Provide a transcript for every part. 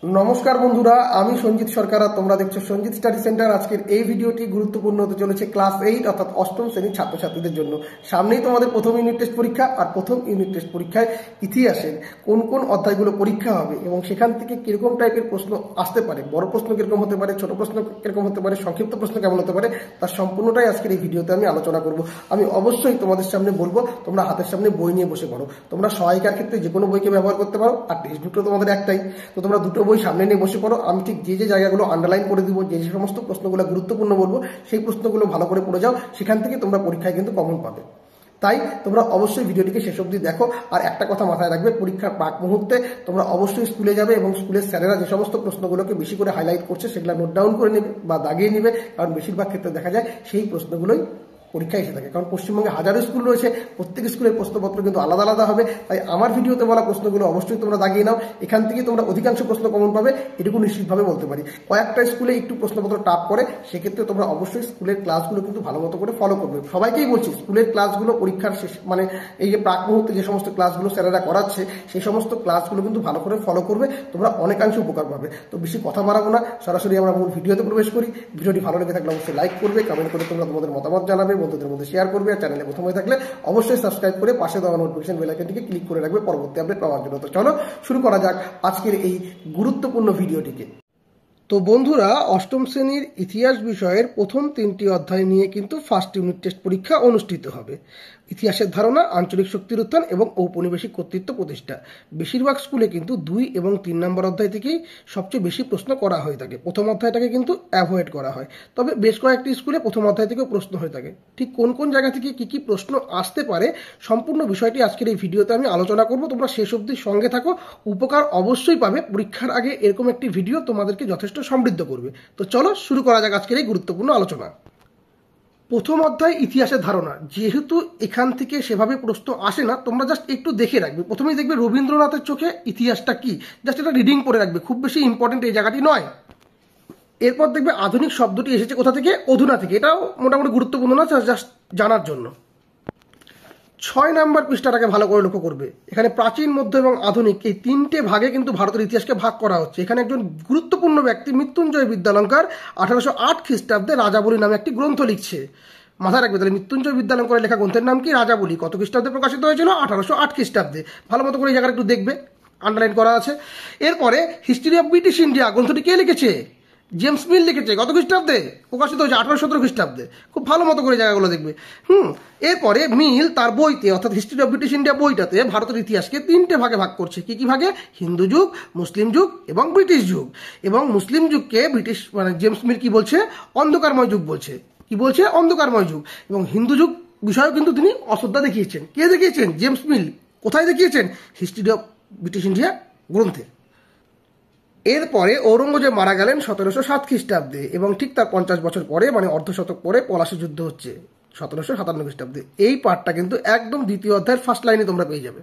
নমস্কার বন্ধুরা, আমি সঞ্জিত সরকার আর তোমরা দেখছো সঞ্জিত স্টাডি সেন্টার। আজকের এই ভিডিওটি গুরুত্বপূর্ণ হতে চলেছে ক্লাস 8 অর্থাৎ অষ্টম শ্রেণীর ছাত্রছাত্রীদের জন্য। সামনেই তোমাদের প্রথম ইউনিট টেস্ট পরীক্ষা, আর প্রথম ইউনিট টেস্ট পরীক্ষায় ইতিহাসের কোন কোন অধ্যায়গুলো পরীক্ষা হবে এবং সেখান থেকে কিরকম টাইপের প্রশ্ন আসতে পারে, বড় প্রশ্ন কিরকম হতে পারে, ছোট প্রশ্ন কিরকম হতে পারে, সংক্ষিপ্ত প্রশ্ন কেমন হতে পারে, তার সম্পূর্ণটাই আজকের এই ভিডিওতে আমি আলোচনা করব। আমি অবশ্যই তোমাদের সামনে বলবো তোমরা হাতের সামনে বই নিয়ে বসে পড়ো। তোমরা সহায়িকার ক্ষেত্রে যে কোনো বইকে ব্যবহার করতে পারো, আর টেক্সট বুকটা তোমাদের একটাই, তো তোমরা দুটো বই সামনে নিয়ে বসে পড়ো। আমি ঠিক যে যে জায়গাগুলো আন্ডারলাইন করে দিব, যে যে সমস্ত প্রশ্নগুলো গুরুত্বপূর্ণ বলবো, সেই প্রশ্নগুলো ভালো করে পড়ে যাও। সেখান থেকে তোমরা পরীক্ষায় কিন্তু কমন পাবে। তাই তোমরা অবশ্যই ভিডিওটিকে শেষ অবধি দেখো। আর একটা কথা মাথায় রাখবে, পরীক্ষার প্রাক মুহূর্তে তোমরা অবশ্যই স্কুলে যাবে এবং স্কুলের স্যারেরা যে সমস্ত প্রশ্নগুলোকে বেশি করে হাইলাইট করছে সেগুলো নোট ডাউন করে নেবে বা দাগিয়ে নেবে, কারণ বেশিরভাগ ক্ষেত্রে দেখা যায় সেই প্রশ্নগুলোই পরীক্ষায় এসে থাকে। কারণ পশ্চিমবঙ্গে হাজারো স্কুল রয়েছে, প্রত্যেক স্কুলের প্রশ্নপত্র কিন্তু আলাদা আলাদা হবে। তাই আমার ভিডিওতে বলা প্রশ্নগুলো অবশ্যই তোমরা দাগিয়ে নাও। এখান থেকে তোমরা অধিকাংশ প্রশ্ন কমন পাবে, এটুকু নিশ্চিতভাবে বলতে পারি। কয়েকটা স্কুলে একটু প্রশ্নপত্র টাফ করে, সেক্ষেত্রে তোমরা অবশ্যই স্কুলের ক্লাসগুলো কিন্তু ভালো মতো করে ফলো করবে। সবাইকেই বলছি, স্কুলের ক্লাসগুলো পরীক্ষার শেষ মানে এই যে প্রাক মুহূর্তে যে সমস্ত ক্লাসগুলো স্যারেরা করাচ্ছে, সেই সমস্ত ক্লাসগুলো কিন্তু ভালো করে ফলো করবে, তোমরা অনেকাংশে উপকার পাবে। তো বেশি কথা বাড়াবো না, সরাসরি আমরা মূল ভিডিওতে প্রবেশ করি। ভিডিওটি ভালো লেগে থাকলে অবশ্যই লাইক করবে, কমেন্ট করে তোমরা তোমাদের মতামত জানাবে, বন্ধুদের মধ্যে শেয়ার করবে। আর চ্যানেলে প্রথম হয়ে থাকলে অবশ্যই সাবস্ক্রাইব করে পাশে দেওয়া নোটিফিকেশন বেল আইকনটিকে ক্লিক করে রাখবে পরবর্তী আপডেট পাওয়ার জন্য। তো চলো শুরু করা যাক আজকের এই গুরুত্বপূর্ণ ভিডিওটিকে। তো বন্ধুরা, অষ্টম শ্রেণীর ইতিহাস বিষয়ের প্রথম 3টি অধ্যায় নিয়ে কিন্তু ফার্স্ট ইউনিট টেস্ট পরীক্ষা অনুষ্ঠিত হবে। ইতিহাসের ধারণা, আঞ্চলিক শক্তির উত্থান এবং ঔপনিবেশিক কর্তৃত্ব প্রতিষ্ঠা। বেশিরভাগ স্কুলে কিন্তু 2 এবং 3 নম্বর অধ্যায় থেকেই সবচেয়ে বেশি প্রশ্ন করা হয়ে থাকে। প্রথম অধ্যায়টাকে কিন্তু অ্যাভয়েড করা হয়, তবে বেশ কয়েকটি স্কুলে প্রথম অধ্যায় থেকেও প্রশ্ন হয়ে থাকে। ঠিক কোন কোন জায়গা থেকে কি কি প্রশ্ন আসতে পারে, সম্পূর্ণ বিষয়টি আজকের এই ভিডিওতে আমি আলোচনা করব। তোমরা শেষ অবধি সঙ্গে থাকো, উপকার অবশ্যই পাবে। পরীক্ষার আগে এরকম একটি ভিডিও তোমাদেরকে যথেষ্ট সমৃদ্ধ করবে। তো চলো শুরু করা যাক আজকের এই গুরুত্বপূর্ণ আলোচনা। প্রথম অধ্যায় ইতিহাসের ধারণা, যেহেতু এখান থেকে সেভাবে প্রশ্ন আসে না, তোমরা জাস্ট একটু দেখে রাখবে। প্রথমেই দেখবে রবীন্দ্রনাথের চোখে ইতিহাসটা কি, জাস্ট এটা রিডিং করে রাখবে, খুব বেশি ইম্পর্টেন্ট এই জায়গাটি নয়। এরপর দেখবে আধুনিক শব্দটি এসেছে কোথা থেকে, অধুনা থেকে, এটাও মোটামুটি গুরুত্বপূর্ণ না, জাস্ট জানার জন্য। 6 নম্বর পৃষ্ঠাটাকে ভালো করে লক্ষ্য করবে। এখানে প্রাচীন, মধ্য এবং আধুনিক এই 3টে ভাগে কিন্তু ভারতের ইতিহাসকে ভাগ করা হচ্ছে। এখানে একজন গুরুত্বপূর্ণ ব্যক্তি মৃত্যুঞ্জয় বিদ্যালঙ্কার 1808 খ্রিস্টাব্দে রাজাবলী নামে একটি গ্রন্থ লিখছে। মাথায় রাখবে তাহলে, মৃত্যুঞ্জয় বিদ্যালঙ্কারের লেখা গ্রন্থের নাম কি, রাজাবলী। কত খ্রিস্টাব্দে প্রকাশিত হয়েছিল, 1808 খ্রিস্টাব্দে। ভালো মতো করে এই জায়গাটা একটু দেখবে, আন্ডারলাইন করা আছে। এরপরে হিস্ট্রি অফ ব্রিটিশ ইন্ডিয়া গ্রন্থটি কে লিখেছে, জেমস মিল লিখেছে। কত খ্রিস্টাব্দে প্রকাশিত হয়েছে, 1817 খ্রিস্টাব্দে। খুব ভালো মতো করে জায়গাগুলো দেখবে। এরপরে মিল তার বইতে অর্থাৎ হিস্ট্রি অফ ব্রিটিশ ইন্ডিয়া বইটাতে ভারতের ইতিহাসকে 3টে ভাগে ভাগ করছে। কি কি ভাগে, হিন্দু যুগ, মুসলিম যুগ এবং ব্রিটিশ যুগ। এবং মুসলিম যুগকে ব্রিটিশ মানে জেমস মিল কি বলছে, অন্ধকারময় যুগ বলছে। কি বলছে, অন্ধকারময় যুগ। এবং হিন্দু যুগ বিষয়েও কিন্তু তিনি অশ্রদ্ধা দেখিয়েছেন। কে দেখিয়েছেন, জেমস মিল। কোথায় দেখিয়েছেন, হিস্ট্রি অফ ব্রিটিশ ইন্ডিয়া গ্রন্থে। এরপরে ঔরঙ্গজেব মারা গেলেন 1707 খ্রিস্টাব্দে এবং ঠিক তার 50 বছর পরে মানে অর্ধশতক পরে পলাশী যুদ্ধ হচ্ছে 1757 খ্রিস্টাব্দে। এই পার্টটা কিন্তু একদম দ্বিতীয় অধ্যায়ের ফার্স্ট লাইনে তোমরা পেয়ে যাবে।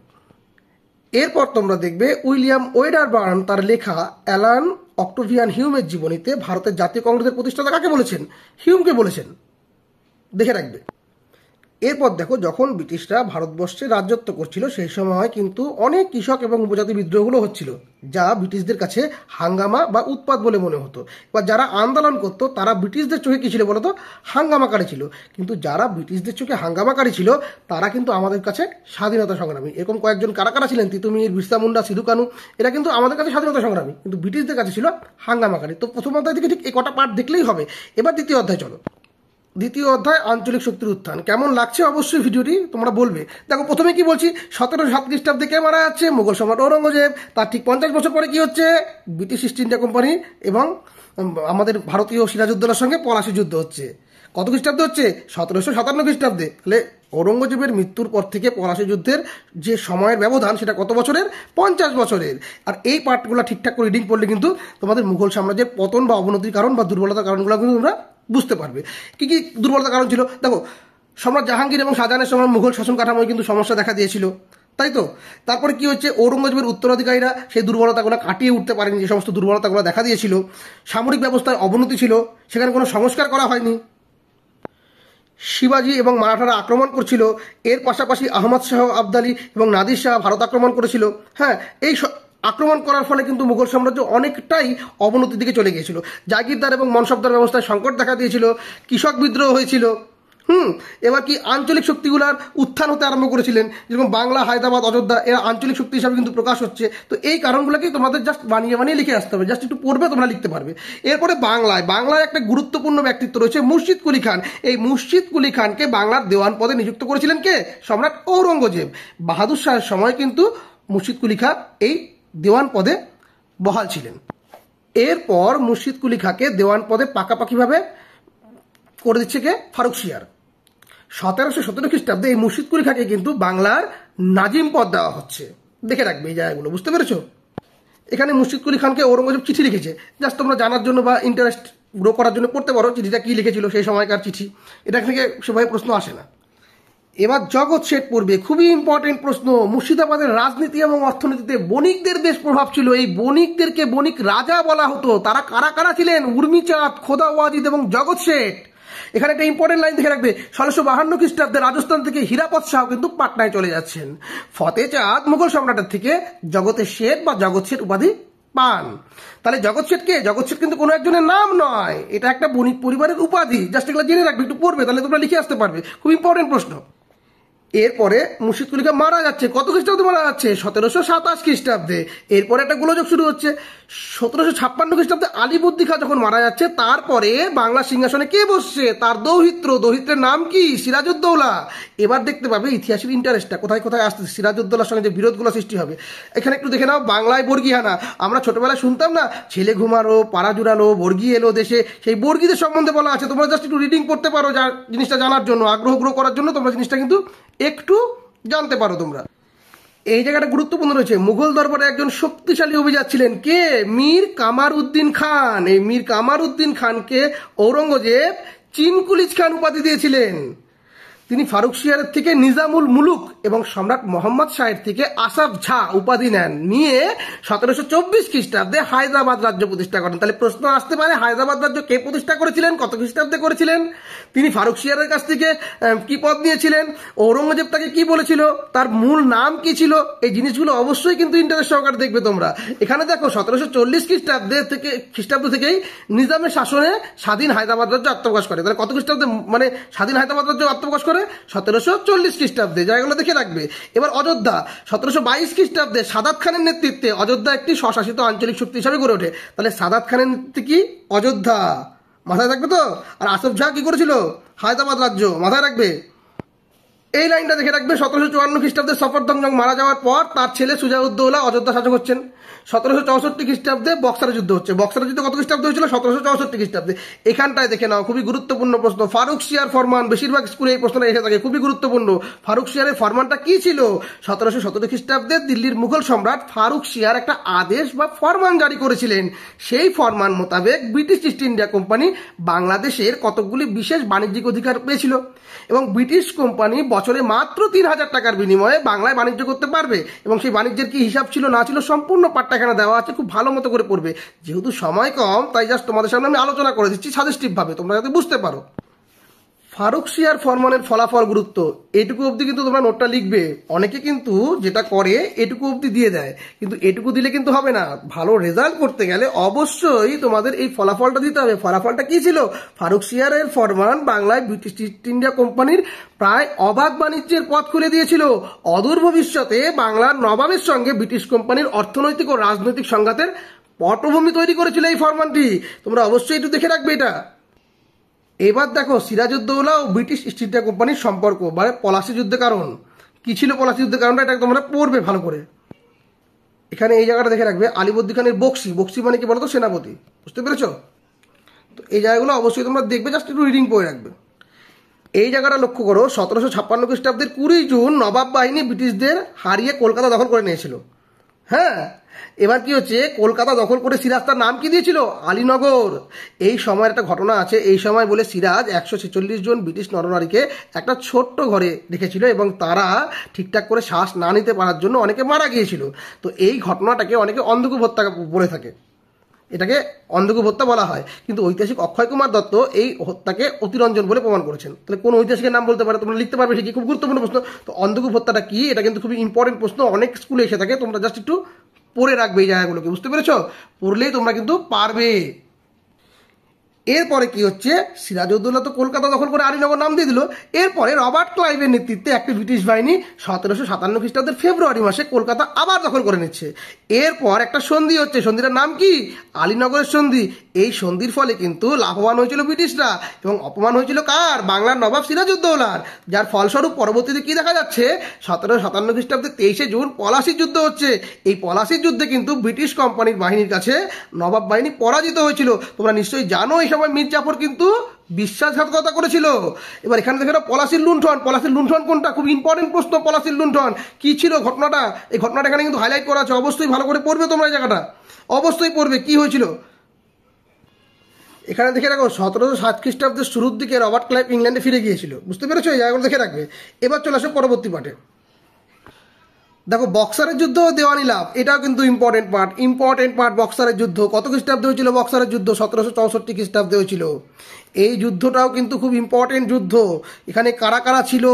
এরপর তোমরা দেখবে উইলিয়াম ওয়েডারবার্ন তার লেখা অ্যালান অক্টোভিয়ান হিউমের জীবনীতে ভারতের জাতীয় কংগ্রেসের প্রতিষ্ঠাতা কাকে বলেছেন, হিউমকে বলেছেন। দেখে রাখবে। এরপর দেখো, যখন ব্রিটিশরা ভারতবর্ষে রাজত্ব করছিল সেই সময় কিন্তু অনেক কৃষক এবং উপজাতি বিদ্রোহগুলো হচ্ছিল, যা ব্রিটিশদের কাছে হাঙ্গামা বা উৎপাত বলে মনে হতো। বা যারা আন্দোলন করতো তারা ব্রিটিশদের চোখে কী ছিল বলতো, হাঙ্গামাকারী ছিল। কিন্তু যারা ব্রিটিশদের চোখে হাঙ্গামাকারী ছিল তারা কিন্তু আমাদের কাছে স্বাধীনতা সংগ্রামী। এরকম কয়েকজন কারা কারা ছিলেন, তিতুমির, বিরসা মুন্ডা, সিধু কানু, এরা কিন্তু আমাদের কাছে স্বাধীনতা সংগ্রামী, কিন্তু ব্রিটিশদের কাছে ছিল হাঙ্গামাকারী। তো প্রথম অধ্যায় থেকে ঠিক এই কটা পার্ট দেখলেই হবে। এবার দ্বিতীয় অধ্যায় চলো। দ্বিতীয় অধ্যায় আঞ্চলিক শক্তির উত্থান। কেমন লাগছে অবশ্যই ভিডিওটি তোমরা বলবে। দেখো প্রথমে কি বলছি, 1707 খ্রিস্টাব্দে কে মারা যাচ্ছে, মুঘল সম্রাট ঔরঙ্গজেব। তার ঠিক 50 বছর পরে কি হচ্ছে, ব্রিটিশ ইস্ট ইন্ডিয়া কোম্পানি এবং আমাদের ভারতীয় সিরাজউদ্দৌলার সঙ্গে পলাশী যুদ্ধ হচ্ছে। কত খ্রিস্টাব্দে হচ্ছে, 1757 খ্রিস্টাব্দে। তাহলে ঔরঙ্গজেবের মৃত্যুর পর থেকে পলাশী যুদ্ধের যে সময়ের ব্যবধান সেটা কত বছরের, 50 বছরের। আর এই পার্টগুলো ঠিকঠাক করে রিডিং করলে কিন্তু তোমাদের মুঘল সাম্রাজ্যের পতন বা অবনতির কারণ বা দুর্বলতার কারণগুলো কিন্তু তোমরা বুঝতে পারবে। কি কি দুর্বলতার কারণ ছিল, দেখো সম্রাট জাহাঙ্গীর এবং শাহজাহানের সময় মুঘল শাসন কাঠামোয় কিন্তু সমস্যা দেখা দিয়েছিল, তাই তো। তারপরে কি হচ্ছে, ঔরঙ্গজেবের উত্তরাধিকারীরা সেই দুর্বলতাগুলো কাটিয়ে উঠতে পারেনি, যে সমস্ত দুর্বলতাগুলো দেখা দিয়েছিল। সামরিক ব্যবস্থায় অবনতি ছিল, সেখানে কোনো সংস্কার করা হয়নি। শিবাজি এবং মারাঠারা আক্রমণ করছিল। এর পাশাপাশি আহমদ শাহ আবদালি এবং নাদির শাহ ভারত আক্রমণ করেছিল। হ্যাঁ, এই আক্রমণ করার ফলে কিন্তু মুঘল সাম্রাজ্য অনেকটাই অবনতির দিকে চলে গিয়েছিল। জাগিরদার এবং মনসবদার ব্যবস্থায় সংকট দেখা দিয়েছিল, কৃষক বিদ্রোহ হয়েছিল। এবার কি আঞ্চলিক শক্তিগুলার উত্থান হতে আরম্ভ করেছিলেন, যেরকম বাংলা, হায়দ্রাবাদ, অযোধ্যা, এরা আঞ্চলিক শক্তি হিসাবে কিন্তু প্রকাশ হচ্ছে। তো এই কারণগুলোকেই তোমাদের জাস্ট বানিয়ে বানিয়ে লিখে আসতে হবে, জাস্ট একটু পড়বে তোমরা লিখতে পারবে। এরপরে বাংলায় একটা গুরুত্বপূর্ণ ব্যক্তিত্ব রয়েছে মুর্শিদ কুলি খান। এই মুর্শিদ কুলি খানকে বাংলার দেওয়ান পদে নিযুক্ত করেছিলেন কে? সম্রাট ঔরঙ্গজেব। বাহাদুর শাহের সময় কিন্তু মুর্শিদ কুলি খান এই দেওয়ান পদে বহাল ছিলেন। এরপর মুর্শিদ কুলি খাঁকে দেওয়ান পদে পাকাপাকিভাবে করে দিচ্ছে কে? ফারুকশিয়ার। 1717 খ্রিস্টাব্দে এই মুর্শিদ কুলি খাঁকে কিন্তু বাংলার নাজিম পদ দেওয়া হচ্ছে। দেখে রাখবে এই জায়গাগুলো, বুঝতে পেরেছো? এখানে মুর্শিদ কুলি খানকে ঔরঙ্গজেব চিঠি লিখেছে, জাস্ট তোমরা জানার জন্য বা ইন্টারেস্ট গ্রো করার জন্য পড়তে পারো চিঠিটা কি লিখেছিল, সেই সময়কার চিঠি। এটা থেকে সেভাবে প্রশ্ন আসে না। এবার জগৎ শেঠ পড়বে, খুবই ইম্পর্টেন্ট প্রশ্ন। মুর্শিদাবাদের রাজনীতি এবং অর্থনীতিতে বণিকদের বেশ প্রভাব ছিল। এই বণিকদেরকে বণিক রাজা বলা হতো। তারা কারা কারা ছিলেন? উর্মিচাঁদ, খোদা ওয়াজিদ এবং জগৎ শেঠ। এখানে একটা ইম্পর্টেন্ট লাইন দেখে রাখবে, 1652 খ্রিস্টাব্দে রাজস্থান থেকে হীরাপদ শাহ কিন্তু পাটনায় চলে যাচ্ছেন। ফতেচাঁদ মুঘল সম্রাটের থেকে জগতের শেঠ বা জগৎ শেঠ উপাধি পান। তাহলে জগৎ শেঠ কে? জগৎ শেঠ কিন্তু কোনো একজনের নাম নয়, এটা একটা বণিক পরিবারের উপাধি। জাস্ট এগুলো জেনে রাখবে, একটু পড়বে, তাহলে তোমরা লিখে আসতে পারবে। খুব ইম্পর্টেন্ট প্রশ্ন। এরপরে মুর্শিদ কুলি খান মারা যাচ্ছে। কত খ্রিস্টাব্দে মারা যাচ্ছে? 1727 খ্রিস্টাব্দে। এরপরে একটা গোলযোগ শুরু হচ্ছে। 1756 খ্রিস্টাব্দে আলিবর্দী খাঁ যখন মারা যাচ্ছে, তারপরে বাংলা সিংহাসনে কে বসছে? তার দৌহিত্রের নাম কি? সিরাজউদ্দৌলা। এবার দেখতে পাবে ইতিহাসের ইন্টারেস্টটা কোথায় কোথায় আসছে, সিরাজউদ্দৌলার সঙ্গে যে বিরোধগুলো সৃষ্টি হবে। এখানে একটু দেখে নাও, বাংলায় বর্গীহানা। আমরা ছোটবেলায় শুনতাম না, ছেলে ঘুমালো, পাড়া জুড়ালো, বর্গী এলো দেশে। সেই বর্গীদের সম্বন্ধে বলা আছে। তোমরা জাস্ট একটু রিডিং করতে পারো, যার জিনিসটা জানার জন্য, আগ্রহ গ্রো করার জন্য তোমরা জিনিসটা কিন্তু একটু জানতে পারো তোমরা। এই জায়গাটা গুরুত্বপূর্ণ রয়েছে। মুঘল দরবারে একজন শক্তিশালী অভিজাত ছিলেন কে? মীর কামার উদ্দিন খান। এই মীর কামার উদ্দিন খানকে ঔরঙ্গজেব চিনকুলিজ খান উপাধি দিয়েছিলেন। তিনি ফারুকশিয়ারের থেকে নিজামুল মুলুক এবং সম্রাট মোহাম্মদ শাহের থেকে আসাফ ঝা উপাধি নেন। নিয়ে 1724 খ্রিস্টাব্দে হায়দ্রাবাদ রাজ্য প্রতিষ্ঠা করেন। তাহলে প্রশ্ন আসতে পারে, হায়দ্রাবাদ রাজ্য কে প্রতিষ্ঠা করেছিলেন, কত খ্রিস্টাব্দে করেছিলেন? তিনি ফারুকশিয়ারের কাছ থেকে কি পদ নিয়েছিলেন? ঔরঙ্গজেব তাকে কি বলেছিল? তার মূল নাম কি ছিল? এই জিনিসগুলো অবশ্যই কিন্তু ইন্টারেস্ট সহকারে দেখবে তোমরা। এখানে দেখো 1740 খ্রিস্টাব্দ থেকেই নিজামের শাসনে স্বাধীন হায়দ্রাবাদ রাজ্য আত্মপ্রকাশ করে। তাহলে কত খ্রিস্টাব্দে মানে স্বাধীন হায়দ্রাবাদ রাজ্য আত্মপ্রকাশ করে? 1740 খ্রিস্টাব্দে। জায়গাগুলো দেখে রাখবে। এবার অযোধ্যা 1722 খ্রিস্টাব্দে সাদাত খানের নেতৃত্বে অযোধ্যা একটি স্বশাসিত আঞ্চলিক শক্তি হিসাবে গড়ে ওঠে। তাহলে সাদাত খানের নেতৃত্বে কি? অযোধ্যা। মাথায় থাকবে তো? আর আসফ ঝা কি করেছিল? হায়দ্রাবাদ রাজ্য। মাথায় রাখবে। এই লাইনটা দেখে রাখবে। 1754 খ্রিস্টাব্দে সফরদমজং মারা যাওয়ার পর তার ছেলে সুজাউদ্দৌলা অযোধ্যা শাসক হচ্ছেন। 1764 খ্রিস্টাব্দে বক্সারের যুদ্ধ হচ্ছে। বক্সারের যুদ্ধ কত খ্রিস্টাব্দে হয়েছিল? 1764 খ্রিস্টাব্দে। এখানটায় দেখে নাও, খুবই গুরুত্বপূর্ণ প্রশ্ন। ফারুকশিয়ার ফরমান, বেশিরভাগ স্কুলে এই প্রশ্নটা এসে থাকে, খুবই গুরুত্বপূর্ণ। ফারুকশিয়ারের ফরমানটা কি ছিল? 1717 খ্রিস্টাব্দে দিল্লির মুঘল সম্রাট ফারুকশিয়ার একটা আদেশ বা ফরমান জারি করেছিলেন। সেই ফরমান মোতাবেক ব্রিটিশ ইস্ট ইন্ডিয়া কোম্পানি বাংলাদেশের কতকগুলি বিশেষ বাণিজ্যিক অধিকার পেয়েছিল এবং ব্রিটিশ কোম্পানি বছরে মাত্র 3000 টাকার বিনিময়ে বাংলায় বাণিজ্য করতে পারবে। এবং সেই বাণিজ্যের কি হিসাব ছিল না ছিল সম্পূর্ণ পাঠটা এখানে দেওয়া আছে, খুব ভালো মতো করে পড়বে। যেহেতু সময় কম, তাই জাস্ট তোমাদের সামনে আমি আলোচনা করে দিচ্ছি সাজেস্টিভ ভাবে, তোমরা যাতে বুঝতে পারো। ফারুকশিয়ার ফরমানের ফলাফল গুরুত্ব, এটুকু অবধি কিন্তু তোমরা নোটটা লিখবে। অনেকে কিন্তু যেটা করে এটুকু অবধি দিয়ে দেয়, কিন্তু এটুকু দিলে কিন্তু হবে না। ভালো রেজাল্ট করতে গেলে অবশ্যই তোমাদের এই ফলাফলটা দিতে হবে। ফলাফলটা কি ছিল? ফারুকশিয়ারের ফরমান বাংলায় ব্রিটিশ ইস্ট ইন্ডিয়া কোম্পানির প্রায় অবাধ বাণিজ্যের পথ খুলে দিয়েছিল। অদূর ভবিষ্যতে বাংলার নবাবের সঙ্গে ব্রিটিশ কোম্পানির অর্থনৈতিক ও রাজনৈতিক সংঘাতের পটভূমি তৈরি করেছিল এই ফরমানটি। তোমরা অবশ্যই একটু দেখে রাখবে এটা। এবার দেখো সিরাজউদ্দৌলা ও ব্রিটিশ ইস্ট ইন্ডিয়া কোম্পানির সম্পর্ক, মানে পলাশি যুদ্ধের কারণ কি ছিল? পলাশি যুদ্ধের কারণটা এটা তোমরা পড়বে ভালো করে। এখানে এই জায়গাটা দেখে রাখবে, আলিবর্দী খানের বক্সি। বক্সি মানে কি বলতো? সেনাপতি। বুঝতে পেরেছো তো? এই জায়গাগুলো অবশ্যই তোমরা দেখবে, জাস্ট একটু রিডিং করে রাখবে। এই জায়গাটা লক্ষ্য করো, 1756 খ্রিস্টাব্দের 20 জুন নবাব বাহিনী ব্রিটিশদের হারিয়ে কলকাতা দখল করে নিয়েছিল। হ্যাঁ, এবার কি হচ্ছে? কলকাতা দখল করে সিরাজ তার নাম কি দিয়েছিল? আলীনগর। এই সময়ের একটা ঘটনা আছে। এই সময় বলে সিরাজ 146 জন ব্রিটিশ নরনারীকে একটা ছোট্ট ঘরে রেখেছিল এবং তারা ঠিকঠাক করে শ্বাস না নিতে পারার জন্য অনেকে মারা গিয়েছিল। তো এই ঘটনাটাকে অনেকে অন্ধকূপ হত্যা বলে থাকে, এটাকে অন্ধকূপ হত্যা বলা হয়। কিন্তু ঐতিহাসিক অক্ষয় কুমার দত্ত এই হত্যাকে অতিরঞ্জন বলে প্রমাণ করেছেন। তাহলে কোন ঐতিহাসিকের নাম বলতে পারে? তোমরা লিখতে পারবে ঠিকই, খুব গুরুত্বপূর্ণ প্রশ্ন। তো অন্ধকূপ হত্যাটা কি? এটা কিন্তু খুবই ইম্পর্টেন্ট প্রশ্ন, অনেক স্কুলে এসে থাকে। তোমরা জাস্ট একটু পড়ে রাখবে এই জায়গাগুলোকে, বুঝতে পেরেছো? পড়লেই তোমরা কিন্তু পারবে। এরপরে কি হচ্ছে, সিরাজউদ্দৌলা তো কলকাতা দখল করে আলীনগর নাম দিয়ে দিল। এরপরে রবার্ট ক্লাইভের নেতৃত্বে একটি ব্রিটিশ বাহিনী 1757 খ্রিস্টাব্দের ফেব্রুয়ারি মাসে কলকাতা আবার দখল করে নিচ্ছে। এরপর একটা সন্ধি হচ্ছে, সন্ধিটার নাম কি? আলীনগরের সন্ধি। এই সন্ধির ফলে কিন্তু লাভবান হয়েছিল ব্রিটিশরা এবং অপমান হয়েছিল কার? বাংলার নবাব সিরাজউদ্দৌলার। যার ফলস্বরূপ পরবর্তীতে কি দেখা যাচ্ছে, 1757 খ্রিস্টাব্দে 23শে জুন পলাশির যুদ্ধ হচ্ছে। এই পলাশির যুদ্ধে কিন্তু ব্রিটিশ কোম্পানির বাহিনীর কাছে নবাব বাহিনী পরাজিত হয়েছিল। তোমরা নিশ্চয়ই জানো এই সময় মীর জাফর কিন্তু বিশ্বাসঘাতকতা করেছিল। এবার এখানে দেখো পলাশির লুণ্ঠন। পলাশির লুণ্ঠন কোনটা? খুব ইম্পর্টেন্ট প্রশ্ন। পলাশির লুণ্ঠন কি ছিল ঘটনাটা? এই ঘটনাটা এখানে কিন্তু হাইলাইট করা আছে, অবশ্যই ভালো করে পড়বে তোমরা এই জায়গাটা, অবশ্যই পড়বে কি হয়েছিল। এখানে দেখে রাখো 1707 খ্রিস্টাব্দের শুরুর দিকে রবার্ট ক্লাইভ ইংল্যান্ডে ফিরে গিয়েছিল, বুঝতে পেরেছো? এই জায়গাগুলো দেখে রাখবে। এবার চলে আসো পরবর্তী পার্টে। দেখো বক্সারের যুদ্ধ, দেওয়ানি লাভ, এটাও কিন্তু ইম্পর্টেন্ট পার্ট। বক্সারের যুদ্ধ কত খ্রিস্টাব্দে হয়েছিল? বক্সারের যুদ্ধ 1764 খ্রিস্টাব্দে হয়েছিল। এই যুদ্ধটাও কিন্তু খুব ইম্পর্টেন্ট যুদ্ধ। এখানে কারা কারা ছিল,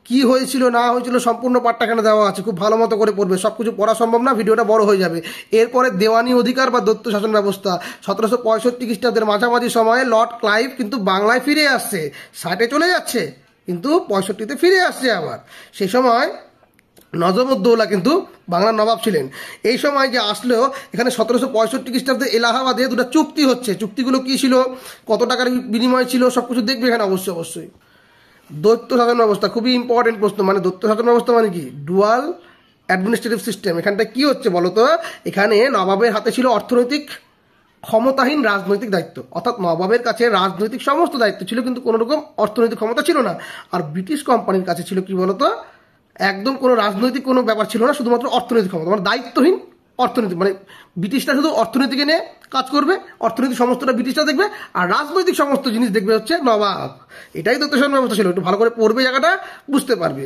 কি হয়েছিল না হয়েছিল, সম্পূর্ণ পার্টটা এখানে দেওয়া আছে, খুব ভালো মতো করে পড়বে। সব কিছু পড়া সম্ভব না, ভিডিওটা বড় হয়ে যাবে। এরপরে দেওয়ানি অধিকার বা দত্ত শাসন ব্যবস্থা 1765 খ্রিস্টাব্দের মাঝামাঝি সময়ে লর্ড ক্লাইভ কিন্তু বাংলায় ফিরে আসছে। 60-এ চলে যাচ্ছে কিন্তু 65-তে ফিরে আসছে আবার। সেই সময় নজমউদ্দৌলা কিন্তু বাংলার নবাব ছিলেন। এই সময় যে আসলেও এখানে 1765 খ্রিস্টাব্দে এলাহাবাদে দুটো চুক্তি হচ্ছে। চুক্তিগুলো কি ছিল, কত টাকার বিনিময় ছিল, সব কিছু দেখবে এখানে অবশ্যই। দৈত্য শাসন ব্যবস্থা খুবই ইম্পর্টেন্ট প্রশ্ন। মানে দৈত্য শাসন ব্যবস্থা মানে কি? Dual administrative system. এখানটা কি হচ্ছে বলো তো? এখানে নবাবের হাতে ছিল অর্থনৈতিক ক্ষমতাহীন রাজনৈতিক দায়িত্ব, অর্থাৎ নবাবের কাছে রাজনৈতিক সমস্ত দায়িত্ব ছিল কিন্তু কোনো রকম অর্থনৈতিক ক্ষমতা ছিল না। আর ব্রিটিশ কোম্পানির কাছে ছিল কি বলতো, একদম কোনো রাজনৈতিক কোনো ব্যাপার ছিল না, শুধুমাত্র অর্থনৈতিক ক্ষমতা, মানে দায়িত্বহীন অর্থনীতি। মানে ব্রিটিশরা শুধু অর্থনীতিকে নিয়ে কাজ করবে, অর্থনীতি সমস্তটা ব্রিটিশরা দেখবে, আর রাজনৈতিক সমস্ত জিনিস দেখবে হচ্ছে নবাব। এটাই দৈত্য শাসন ব্যবস্থা ছিল। একটু ভালো করে পড়বে, জায়গাটা বুঝতে পারবে।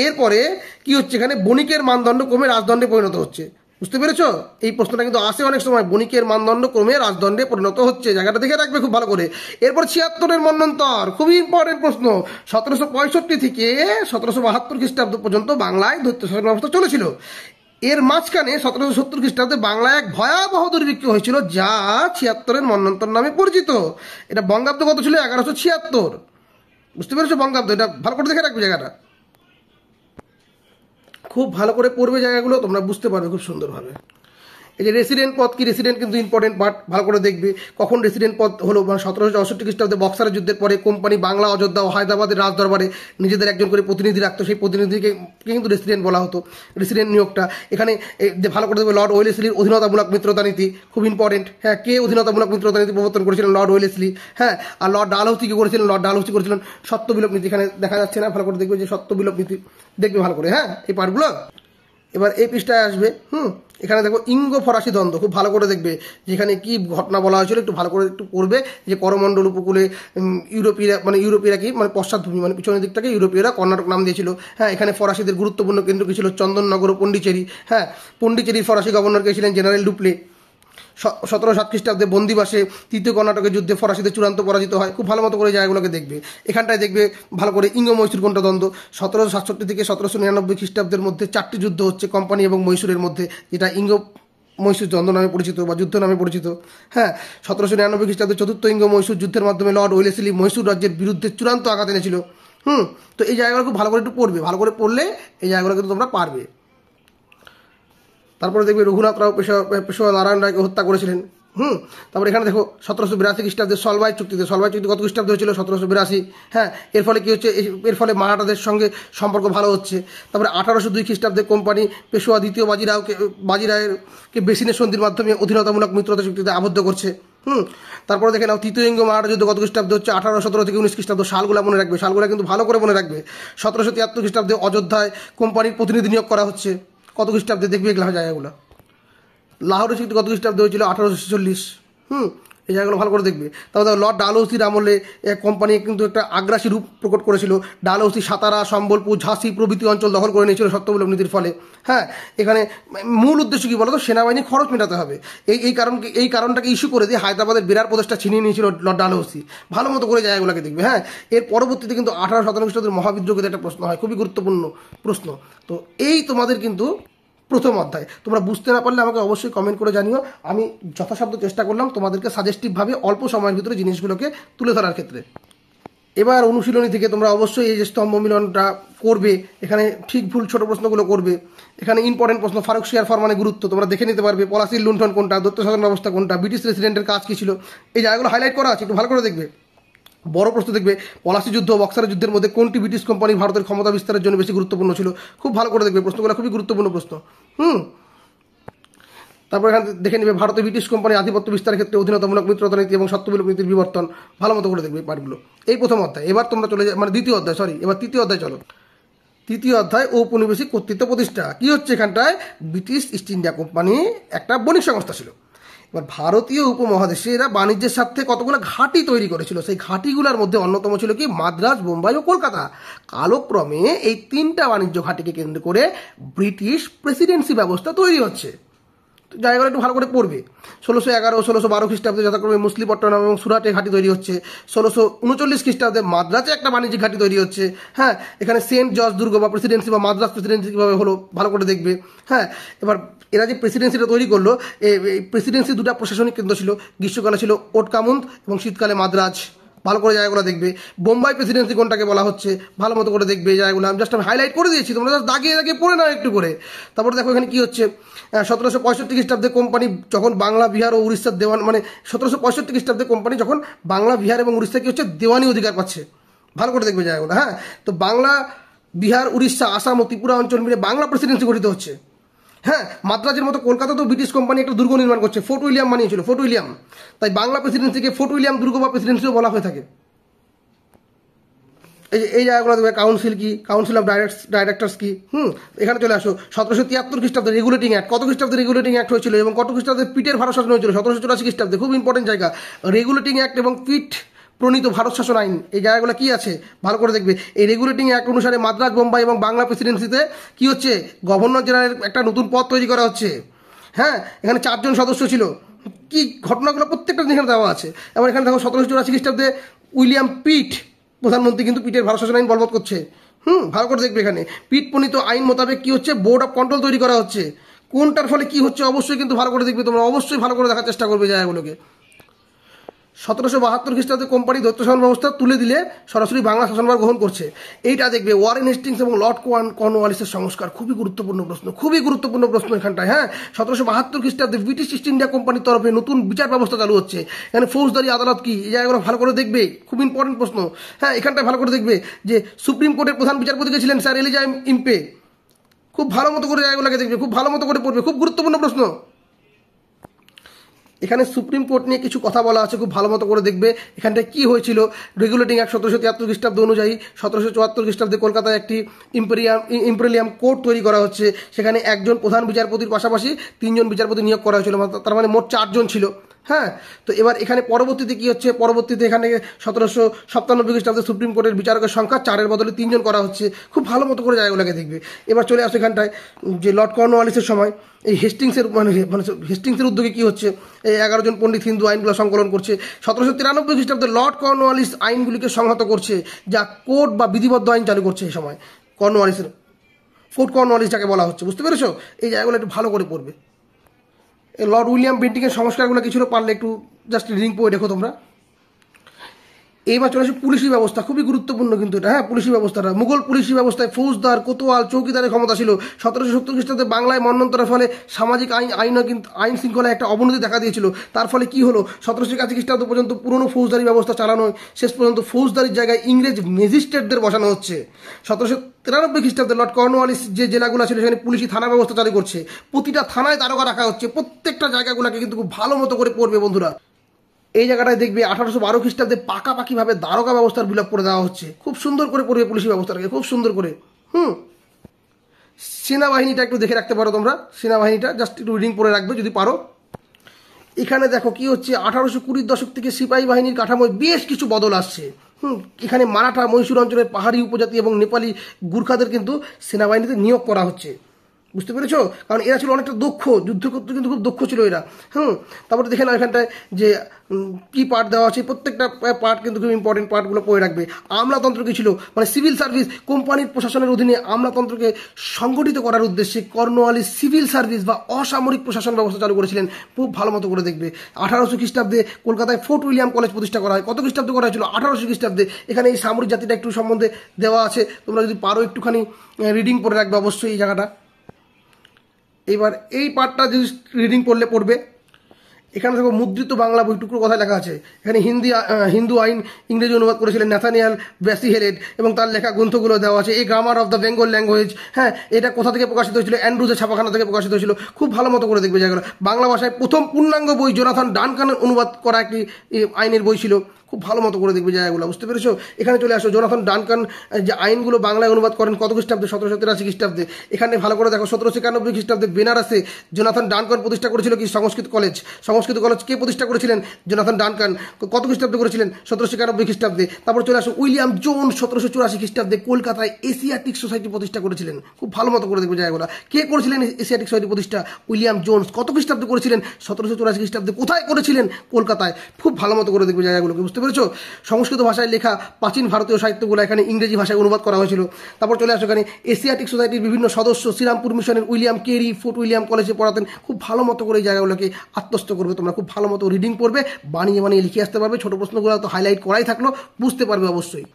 এরপরে কি হচ্ছে, এখানে বণিকের মানদণ্ড ক্রমে রাজদণ্ডে পরিণত হচ্ছে, বুঝতে পেরেছো? এই প্রশ্নটা কিন্তু আসে অনেক সময়, বণিকের মানদণ্ড ক্রমে রাজদণ্ডে পরিণত হচ্ছে, জায়গাটা দেখে রাখবে খুব ভালো করে। এরপর 76-এর মন্বন্তর, খুবই ইম্পর্টেন্ট প্রশ্ন। 1765 থেকে 1772 খ্রিস্টাব্দ পর্যন্ত বাংলায় দৈত্য শাসন ব্যবস্থা চলেছিল। এর মাঝখানে 1770 খ্রিস্টাব্দে বাংলায় এক ভয়াবহ দুর্ভিক্ষ হয়েছিল, যা 76-এর মন্বন্তর নামে পরিচিত। এটা বঙ্গাব্দ কত ছিল? 1176, বুঝতে পেরেছো? বঙ্গাব্দ। এটা ভালো করে দেখে রাখবে, জায়গাটা খুব ভালো করে পড়বে, জায়গাগুলো তোমরা বুঝতে পারবে খুব সুন্দরভাবে। এই যে রেসিডেন্ট পদ কি, রেসিডেন্ট কিন্তু ইম্পর্টেন্ট পার্ট, ভালো করে দেখবে। কখন রেসিডেন্ট পদ হলো? 1764 খ্রিস্টাব্দে বক্সারের যুদ্ধের পরে কোম্পানি বাংলা, অযোধ্যা ও হায়দ্রাবাদের রাজদরবারে নিজেদের একজন করে প্রতিনিধি রাখতো। সেই প্রতিনিধিকে কিন্তু রেসিডেন্ট বলা হতো। রেসিডেন্ট নিয়োগটা এখানে ভালো করে দেখবে। লর্ড ওয়েলেসলির অধীনতামূলক মিত্রতা নীতি খুব ইম্পর্টেন্ট। হ্যাঁ, কে অধীনতামূলক মিত্রতা নীতি প্রবর্তন করেছিলেন? Lord Wellesley. হ্যাঁ, আর লর্ড ডালহৌসি কি করেছিলেন? লর্ড ডালহৌসি করেছিলেন সত্য বিলোপ নীতি। এখানে দেখা যাচ্ছে না, ভালো করে দেখবে যে সত্য বিলোপ নীতি দেখবে ভালো করে। হ্যাঁ, এই পার্টগুলো এবার এই পৃষ্ঠায় আসবে। এখানে দেখো ইঙ্গ ফরাসি দ্বন্দ্ব, খুব ভালো করে দেখবে যেখানে কি ঘটনা বলা হয়েছিল, একটু ভালো করে একটু পড়বে। যে করমণ্ডল উপকূলে ইউরোপীয়রা কি পশ্চাৎভূমি, পিছনের দিকটাকে ইউরোপীয়রা কর্ণাটক নাম দিয়েছিল। হ্যাঁ, এখানে ফরাসিদের গুরুত্বপূর্ণ কেন্দ্র কি ছিল? চন্দননগর ও পন্ডিচেরি। হ্যাঁ, পন্ডিচেরির ফরাসি গভর্নর কে ছিলেন? জেনারেল ডুপ্লে। 1707 খ্রিস্টাব্দে বন্দিবাসে তৃতীয় কর্ণাটকের যুদ্ধে ফরাসিদের চূড়ান্ত পরাজিত হয়। খুব ভালো মতো করে জায়গাগুলোকে দেখবে। এখানটায় দেখবে ভালো করে ইঙ্গ মহীশূর কোনটা দ্বন্দ্ব। 1767 থেকে 1799 খ্রিস্টাব্দের মধ্যে 4টি যুদ্ধ হচ্ছে কোম্পানি এবং মহীশূরের মধ্যে, যেটা ইঙ্গ মহীশূর দ্বন্দ্ব নামে পরিচিত বা যুদ্ধ নামে পরিচিত। হ্যাঁ, 1799 খ্রিস্টাব্দে চতুর্থ ইঙ্গ মহীশূর যুদ্ধের মাধ্যমে লর্ড ওয়েলেসলি মহীশূর রাজ্যের বিরুদ্ধে চূড়ান্ত আঘাত এনেছিল। তো এই জায়গাগুলো খুব ভালো করে একটু পড়বে, ভালো করে পড়লে এই জায়গাগুলো কিন্তু তোমরা পারবে। তারপরে দেখবে রঘুনাথ রাও পেশোয়া নারায়ণ রায়কে হত্যা করেছিলেন। তারপরে এখানে দেখো 1782 খ্রিস্টাব্দে সলবাই চুক্তি কত খ্রিস্টাব্দে হয়েছিল? 1782। হ্যাঁ, এর ফলে কি হচ্ছে? এর ফলে মারাঠাদের সঙ্গে সম্পর্ক ভালো হচ্ছে। তারপরে 1802 খ্রিস্টাব্দে কোম্পানি পেশোয়া দ্বিতীয় বাজিরায়কে বেসিনের সন্ধির মাধ্যমে অধীনতামূলক মিত্রতা চুক্তিতে আবদ্ধ করছে। তারপরে দেখে নাও তৃতীয় ইঙ্গ মারাঠা যুদ্ধ কত খ্রিস্টাব্দে হচ্ছে? 1817 থেকে 19 খ্রিস্টাব্দ। সালগুলা মনে রাখবে, সালগুলা কিন্তু ভালো করে মনে রাখবে। 1773 খ্রিস্টাব্দে অযোধ্যায় কোম্পানির প্রতিনিধি নিয়োগ করা হচ্ছে। কত খ্রিস্টাব্দে দেখবে এগুলো জায়গাগুলো। লাহোরের চুক্তি কত খ্রিস্টাব্দে হয়েছিল? 1846। এই জায়গাগুলো ভালো করে দেখবে। তারপরে লর্ড ডালহৌসির আমলে কোম্পানি কিন্তু একটা আগ্রাসী রূপ প্রকট করেছিল। ডালহৌসি সাতারা, সম্বলপুর, ঝাঁসি প্রভৃতি অঞ্চল দখল করে নিয়েছিল সত্যবিলোপ নীতির ফলে। হ্যাঁ, এখানে মূল উদ্দেশ্য কি বলতো? সেনাবাহিনী খরচ মেটাতে হবে। এই কারণটাকে ইস্যু করে দিয়ে হায়দ্রাবাদের বিরার প্রদেশটা ছিনিয়ে নিয়েছিল লর্ড ডালহৌসি। ভালো মতো করে জায়গাগুলোকে দেখবে। হ্যাঁ, এর পরবর্তীতে কিন্তু 1857 খ্রিস্টাব্দের মহাবিদ্রোহের একটা প্রশ্ন হয়, খুবই গুরুত্বপূর্ণ প্রশ্ন। তো এই তোমাদের কিন্তু প্রথম অধ্যায়। তোমরা বুঝতে না পারলে আমাকে অবশ্যই কমেন্ট করে জানিও, আমি যথাসাধ্য চেষ্টা করলাম তোমাদেরকে সাজেস্টিভভাবে অল্প সময়ের ভিতরে জিনিসগুলোকে তুলে ধরার ক্ষেত্রে। এবার অনুশীলনী থেকে তোমরা অবশ্যই এই যে স্তম্ভ মিলনটা করবে, এখানে ঠিক ভুল ছোট প্রশ্নগুলো করবে। এখানে ইম্পর্টেন্ট প্রশ্ন, ফারুক শিয়ার ফরমানের গুরুত্ব তোমরা দেখে নিতে পারবে, পলাশির লুণ্ঠন কোনটা, দত্ত শাসন ব্যবস্থা কোনটা, ব্রিটিশ রেসিডেন্টের কাজ কী ছিল, এই জায়গাগুলো হাইলাইট করা আছে, একটু ভালো করে দেখবে। বড় প্রশ্ন দেখবে, পলাশি যুদ্ধ ও বক্সারের যুদ্ধের মধ্যে কোনটি ব্রিটিশ কোম্পানি ভারতের ক্ষমতা বিস্তারের জন্য বেশি গুরুত্বপূর্ণ ছিল, খুব ভালো করে দেখবে, প্রশ্নগুলো খুবই গুরুত্বপূর্ণ প্রশ্ন। তারপর এখানে দেখে নেবে ভারতে ব্রিটিশ কোম্পানির আধিপত্য বিস্তারের ক্ষেত্রে অধীনতামূলক মিত্রতা নীতি এবং সত্যমূলক নীতির বিবর্তন, ভালো মতো করে দেখবে এই পার্টগুলো। এই প্রথম অধ্যায়। এবার তোমরা চলে যাও মানে দ্বিতীয় অধ্যায়, এবার তৃতীয় অধ্যায় চলো। তৃতীয় অধ্যায় ঔপনিবেশিক কর্তৃত্ব প্রতিষ্ঠা। কি হচ্ছে এখানটায়, ব্রিটিশ ইস্ট ইন্ডিয়া কোম্পানি একটা বণিক সংস্থা ছিল। এবার ভারতীয় উপমহাদেশে এরা বাণিজ্যের স্বার্থে কতগুলো ঘাঁটি তৈরি করেছিল, সেই ঘাঁটিগুলোর মধ্যে অন্যতম ছিল কি মাদ্রাজ, বোম্বাই ও কলকাতা। কালক্রমে এই তিনটা বাণিজ্য ঘাঁটিকে কেন্দ্র করে ব্রিটিশ প্রেসিডেন্সি ব্যবস্থা তৈরি হচ্ছে। জায়গাটা একটু ভালো করে পড়বে। 1611 ও 1612 খ্রিস্টাব্দে যথাক্রমে মুসলিপট্টনম এবং সুরাটে ঘাঁটি তৈরি হচ্ছে। 1639 খ্রিস্টাব্দে মাদ্রাজে একটা বাণিজ্যিক ঘাঁটি তৈরি হচ্ছে। হ্যাঁ, এখানে সেন্ট জর্জ দুর্গ বা প্রেসিডেন্সি বা মাদ্রাজ প্রেসিডেন্সি কীভাবে হলো ভালো করে দেখবে। হ্যাঁ, এবার এরা যে প্রেসিডেন্সিটা তৈরি করলো, এই প্রেসিডেন্সি দুটা প্রশাসনিক কেন্দ্র ছিল, গ্রীষ্মকালে ছিল ওটকামুন্দ এবং শীতকালে মাদ্রাজ, ভালো করে জায়গাগুলো দেখবে। বোম্বাই প্রেসিডেন্সি কোনটাকে বলা হচ্ছে ভালো মতো করে দেখবে, এই জায়গাগুলো আমি জাস্ট হাইলাইট করে দিয়েছি, তোমরা জাস্ট দাগিয়ে দাগিয়ে পড়ে নাও একটু করে। তারপরে দেখো এখানে কি হচ্ছে, 1765 খ্রিস্টাব্দে কোম্পানি যখন বাংলা, বিহার ও উড়িষ্যার দেওয়ান, মানে 1765 খ্রিস্টাব্দে কোম্পানি যখন বাংলা, বিহার এবং উড়িষ্যা কি হচ্ছে দেওয়ানি অধিকার পাচ্ছে, ভালো করে দেখবে জায়গাগুলো। হ্যাঁ, তো বাংলা, বিহার, উড়িষ্যা, আসাম ও ত্রিপুরা অঞ্চল মিলে বাংলা প্রেসিডেন্সি গঠিত হচ্ছে। হ্যাঁ, মাদ্রাজের মতো কলকাতাতেও ব্রিটিশ কোম্পানি একটা দুর্গ নির্মাণ করছে, ফোর্ট উইলিয়াম বানিয়েছিল, ফোর্ট উইলিয়াম। তাই বাংলা প্রেসিডেন্সিকে ফোর্ট উইলিয়াম দুর্গ বা প্রেসিডেন্সিও বলা হয়ে থাকে। এই জায়গাগুলো দেখবে, কাউন্সিল কি, কাউন্সিল অফ ডাইরেক্টর্স কি। এখানে চলে আসো 1773 খ্রিস্টাব্দে রেগুলেটিং অ্যাক্ট, কত খ্রিস্টাব্দে রেগুলেটিং অ্যাক্ট হয়েছিল এবং কত খ্রিস্টাব্দে পিটের ভারত শাসন হয়েছিল, 1784 খ্রিস্টাব্দে, খুব ইম্পর্টেন্ট জায়গা। রেগুলেটিং অ্যাক্ট এবং পিট প্রণীত ভারত শাসন আইন, এই জায়গাগুলো কি আছে ভালো করে দেখবে। এই রেগুলেটিং অ্যাক্ট অনুসারে মাদ্রাজ, বোম্বাই এবং বাংলা প্রেসিডেন্সিতে কি হচ্ছে, গভর্নর জেনারেল একটা নতুন পদ তৈরি করা হচ্ছে। হ্যাঁ, এখানে 4 জন সদস্য ছিল, কি ঘটনাগুলো প্রত্যেকটা এখানে দেওয়া আছে। এবার এখানে দেখো 1784 খ্রিস্টাব্দে উইলিয়াম পিট প্রধানমন্ত্রী কিন্তু পিটের ভারত শাসন আইন বলবৎ করছে। ভালো করে দেখবে, এখানে পিট প্রণীত আইন মোতাবেক কি হচ্ছে, বোর্ড অফ কন্ট্রোল তৈরি করা হচ্ছে। কোনটার ফলে কি হচ্ছে অবশ্যই কিন্তু ভালো করে দেখবে, তোমরা অবশ্যই ভালো করে দেখার চেষ্টা করবে জায়গাগুলোকে। 1772 খ্রিস্টাব্দে কোম্পানি দৈত্য শাসন ব্যবস্থা তুলে দিলে সরাসরি বাংলা শাসনভার গ্রহণ করছে। এইটা দেখবে ওয়ারেন হেস্টিংস এবং লর্ড কর্নওয়ালিসের সংস্কার, খুবই গুরুত্বপূর্ণ প্রশ্ন, খুবই গুরুত্বপূর্ণ প্রশ্ন এখানটায়। হ্যাঁ, 1772 খ্রিস্টাব্দে ব্রিটিশ ইস্ট ইন্ডিয়া কোম্পানির তরফে নতুন বিচার ব্যবস্থা চালু হচ্ছে। এখানে ফৌজদারি আদালত কি, এই জায়গাগুলো ভালো করে দেখবে, খুব ইম্পর্টেন্ট প্রশ্ন। হ্যাঁ, এখানটায় ভালো করে দেখবে যে সুপ্রিম কোর্টের প্রধান বিচারপতি কে ছিলেন স্যার এলিজা ইম্পে, খুব ভালো মতো করে জায়গাগুলোকে দেখবে, খুব ভালো মতো করে পড়বে, খুব গুরুত্বপূর্ণ প্রশ্ন। এখানে সুপ্রিম কোর্ট নিয়ে কিছু কথা বলা আছে, খুব ভালো মতো করে দেখবে। এখানটায় কি হয়েছিল, রেগুলেটিং অ্যাক্ট 1773 খ্রিস্টাব্দ অনুযায়ী 1774 খ্রিস্টাব্দে কলকাতায় একটি ইম্পেরিয়াম কোর্ট তৈরি করা হচ্ছে। সেখানে একজন প্রধান বিচারপতির পাশাপাশি 3 জন বিচারপতি নিয়োগ করা হয়েছিল, তার মানে মোট 4 জন ছিল। হ্যাঁ, তো এবার এখানে পরবর্তীতে কি হচ্ছে, পরবর্তীতে এখানে 1797 খ্রিস্টাব্দে সুপ্রিম কোর্টের বিচারকের সংখ্যা 4-এর বদলে 3 জন করা হচ্ছে, খুব ভালো মতো করে জায়গাগুলোকে দেখবে। এবার চলে আসে এখানটায় যে লর্ড কর্নওয়ালিসের সময় এই হেস্টিংসের উদ্যোগে কি হচ্ছে, এই 11 জন পণ্ডিত হিন্দু আইনগুলো সংকলন করছে। 1793 খ্রিস্টাব্দে লর্ড কর্নওয়ালিস আইনগুলিকে সংহত করছে, যা কোর্ট বা বিধিবদ্ধ আইন চালু করছে। এই সময় কর্নওয়ালিসের ফোর্ট কর্নওয়ালিস যাকে বলা হচ্ছে, বুঝতে পেরেছো? এই জায়গাগুলো একটু ভালো করে পড়বে। লর্ড উইলিয়াম বেন্টিংয়ের সংস্কারগুলো কিছু পারলে একটু জাস্ট রিডিং পড়ে দেখো তোমরা। এইবার চলে আসে পুলিশি ব্যবস্থা, খুবই গুরুত্বপূর্ণ কিন্তু এটা। হ্যাঁ, পুলিশি ব্যবস্থাটা, মুঘল পুলিশি ব্যবস্থায় ফৌজদার, কোতোয়াল, চৌকিদারের ক্ষমতা ছিল। 1770 খ্রিস্টাব্দে বাংলায় মন্বন্তরের ফলে সামাজিক আইন শৃঙ্খলায় একটা অবনতি দেখা দিয়েছিল। তার ফলে কি হলো, 1781 খ্রিস্টাব্দ পর্যন্ত পুরনো ফৌজদারি ব্যবস্থা চালানো, শেষ পর্যন্ত ফৌজদারির জায়গায় ইংরেজ ম্যাজিস্ট্রেটদের বসানো হচ্ছে। 1793 খ্রিস্টাব্দে লর্ড কর্নওয়ালিস যে জেলাগুলো ছিল সেখানে পুলিশি থানা ব্যবস্থা চালু করছে। প্রতিটা থানায় দারোগা রাখা হচ্ছে, প্রত্যেকটা জায়গাগুলোকে কিন্তু খুব ভালো মতো করে পড়বে বন্ধুরা। এই জায়গাটায় দেখবে 1812 খ্রিস্টাব্দে পাকাপাকিভাবে দারোগা ব্যবস্থার বিলোপ করে দেওয়া হচ্ছে, খুব সুন্দর করে পড়বে পুলিশি ব্যবস্থাটাকে, খুব সুন্দর করে। সেনাবাহিনীটা একটু দেখে রাখতে পারো তোমরা, সেনাবাহিনীটা জাস্ট একটু রিডিং পড়ে রাখবে যদি পারো। এখানে দেখো কি হচ্ছে, 1820 দশক থেকে সিপাহী বাহিনীর কাঠামোয় বেশ কিছু বদল আসছে। এখানে মারাঠা, মহীশূর অঞ্চলের পাহাড়ি উপজাতি এবং নেপালি গুর্খাদের কিন্তু সেনাবাহিনীতে নিয়োগ করা হচ্ছে। বুঝতে পেরেছো? কারণ এরা ছিল অনেকটা দক্ষ, যুদ্ধ করতে কিন্তু খুব দক্ষ ছিল এরা। তারপরে দেখে নাও এখানটায় যে কি পার্ট দেওয়া আছে, প্রত্যেকটা পার্ট কিন্তু খুব ইম্পর্টেন্ট পার্টগুলো পড়ে রাখবে। আমলাতন্ত্র কি ছিল, মানে সিভিল সার্ভিস, কোম্পানির প্রশাসনের অধীনে আমলাতন্ত্রকে সংগঠিত করার উদ্দেশ্যে কর্নওয়ালিস সিভিল সার্ভিস বা অসামরিক প্রশাসন ব্যবস্থা চালু করেছিলেন। খুব ভালো মতো করে দেখবে। 1800 খ্রিস্টাব্দে কলকাতায় ফোর্ট উইলিয়াম কলেজ প্রতিষ্ঠা করা হয়। কত খ্রিস্টাব্দে করা হয়েছিল? 1800 খ্রিস্টাব্দে। এখানে এই সামরিক জাতিটা একটু সম্বন্ধে দেওয়া আছে, তোমরা যদি পারো একটুখানি রিডিং করে রাখবে অবশ্যই এই জায়গাটা। এবার এই পার্টটা যদি রিডিং পড়লে পড়বে। এখানে দেখো মুদ্রিত বাংলা বইটুকুর কথা লেখা আছে। এখানে হিন্দু আইন ইংরেজি অনুবাদ করেছিলেন ন্যাথানিয়াল ব্যাসিহেলেড এবং তার লেখা গ্রন্থগুলো দেওয়া আছে। এই grammar of the Bengal language, এটা কোথা থেকে প্রকাশিত হয়েছিল? অ্যান্ড্রুজের ছাপাখানা থেকে প্রকাশিত হয়েছিল। খুব ভালো মতো করে দেখবে জায়গাগুলো। বাংলা ভাষায় প্রথম পূর্ণাঙ্গ বই জোনাথন ডানকানের অনুবাদ করা একটি আইনের বই ছিল। খুব ভালো মতো করে দেখবে জায়গাগুলো, বুঝতে পেরেছো? এখানে চলে আসো, জোনাথন ডানকান যে আইনগুলো বাংলায় অনুবাদ করেন কত খ্রিস্টাব্দে? 1783 খ্রিস্টাব্দে। এখানে ভালো করে দেখো, 1791 খ্রিস্টাব্দে বেনারসে জোনাথন ডানকান প্রতিষ্ঠা করেছিল কি? সংস্কৃত কলেজ। সংস্কৃত কলেজ কে প্রতিষ্ঠা করেছিলেন? Jonathan Duncan. কত খ্রিস্টাব্দে করেছিলেন? 1791 খ্রিস্টাব্দে। তারপর চলে আসো, উইলিয়াম জোন্স 1784 খ্রিস্টাব্দে কলকাতায় এশিয়াটিক সোসাইটি প্রতিষ্ঠা করেছিলেন। খুব ভালো মতো করে দেখবে জায়গাগুলো। কে করেছিলেন এশিয়াটিক সোসাইটি প্রতিষ্ঠা? William Jones. কত খ্রিস্টাব্দে করেছিলেন? 1784 খ্রিস্টাব্দে। কোথায় করেছিলেন? কলকাতায়। খুব ভালো মতো করে দেখবে জায়গাগুলোকে, বুঝতে পেরেছো? সংস্কৃত ভাষায় লেখা প্রাচীন ভারতীয় সাহিত্যগুলো এখানে ইংরেজি ভাষায় অনুবাদ করা হয়েছিল। তারপর চলে আসো এখানে এশিয়াটিক সোসাইটির বিভিন্ন সদস্য শ্রীরামপুর মিশনের উইলিয়াম কেরি ফোর্ট উইলিয়াম কলেজে পড়াতেন। খুব ভালো মতো করে এই জায়গাগুলোকে আত্মস্থ করবে তোমরা। খুব ভালো মতো রিডিং পড়বে, বানিয়ে বানিয়ে লিখে আসতে পারবে। ছোট প্রশ্নগুলো তো হাইলাইট করাই থাকলো, বুঝতে পারবে অবশ্যই।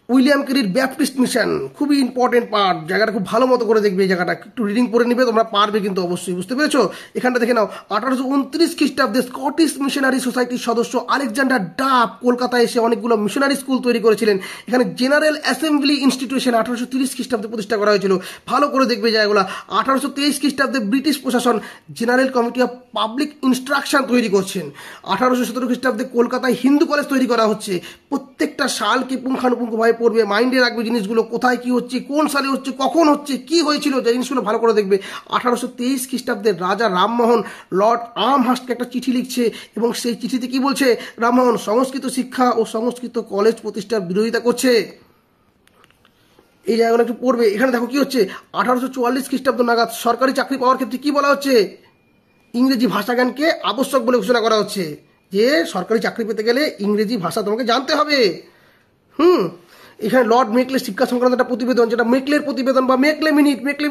উইলিয়াম কেরির ব্যাপটিস্ট মিশন খুবই ইম্পর্টেন্ট পার্ট। জায়গাটা খুব ভালো মতো করে দেখবে। এই জায়গাটা একটু রিডিং করে নিবে, তোমরা পারবে কিন্তু অবশ্যই, বুঝতে পেরেছো? এখানটা দেখে নাও, 1829 খ্রিস্টাব্দে স্কটিশ মিশনারি সোসাইটির সদস্য আলেকজান্ডার ডাফ কলকাতায় এসে অনেকগুলো মিশনারি স্কুল তৈরি করেছিলেন। এখানে জেনারেল অ্যাসেম্বলি ইনস্টিটিউশন 1830 খ্রিস্টাব্দে প্রতিষ্ঠা করা হয়েছিল। ভালো করে দেখবে জায়গাগুলো। 1823 খ্রিস্টাব্দে ব্রিটিশ প্রশাসন general committee of public instruction তৈরি করছেন। 1817 খ্রিস্টাব্দে কলকাতায় হিন্দু কলেজ তৈরি করা হচ্ছে। প্রত্যেকটা সাল কি পুঙ্খানুপুঙ্খভাবে পড়বে, মাইন্ডে রাখবে জিনিসগুলো, কোথায় কি হচ্ছে, কোন সালে হচ্ছে, কখন হচ্ছে, কি হয়েছিল, যে জিনিসগুলো ভালো করে দেখবে। 1823 খ্রিস্টাব্দে রাজা রামমোহন লর্ড আর্মহার্স্টকে একটা চিঠি লিখছে এবং সেই চিঠিতে কি বলছে? রামমোহন সংস্কৃত শিক্ষা ও সংস্কৃত কলেজ প্রতিষ্ঠার বিরোধিতা করছে। এই জায়গাগুলো একটু পড়বে। এখানে দেখো কি হচ্ছে, 1844 খ্রিস্টাব্দ নাগাদ সরকারি চাকরি পাওয়ার ক্ষেত্রে কি বলা হচ্ছে? ইংরেজি ভাষা জ্ঞানকে আবশ্যক বলে ঘোষণা করা হচ্ছে, যে সরকারি চাকরি পেতে গেলে ইংরেজি ভাষা তোমাকে জানতে হবে। এখানে লর্ড মেকলে শিক্ষা সংক্রান্ত একটা প্রতিবেদন, যেটা মেকলের প্রতিবেদন বা মেকলে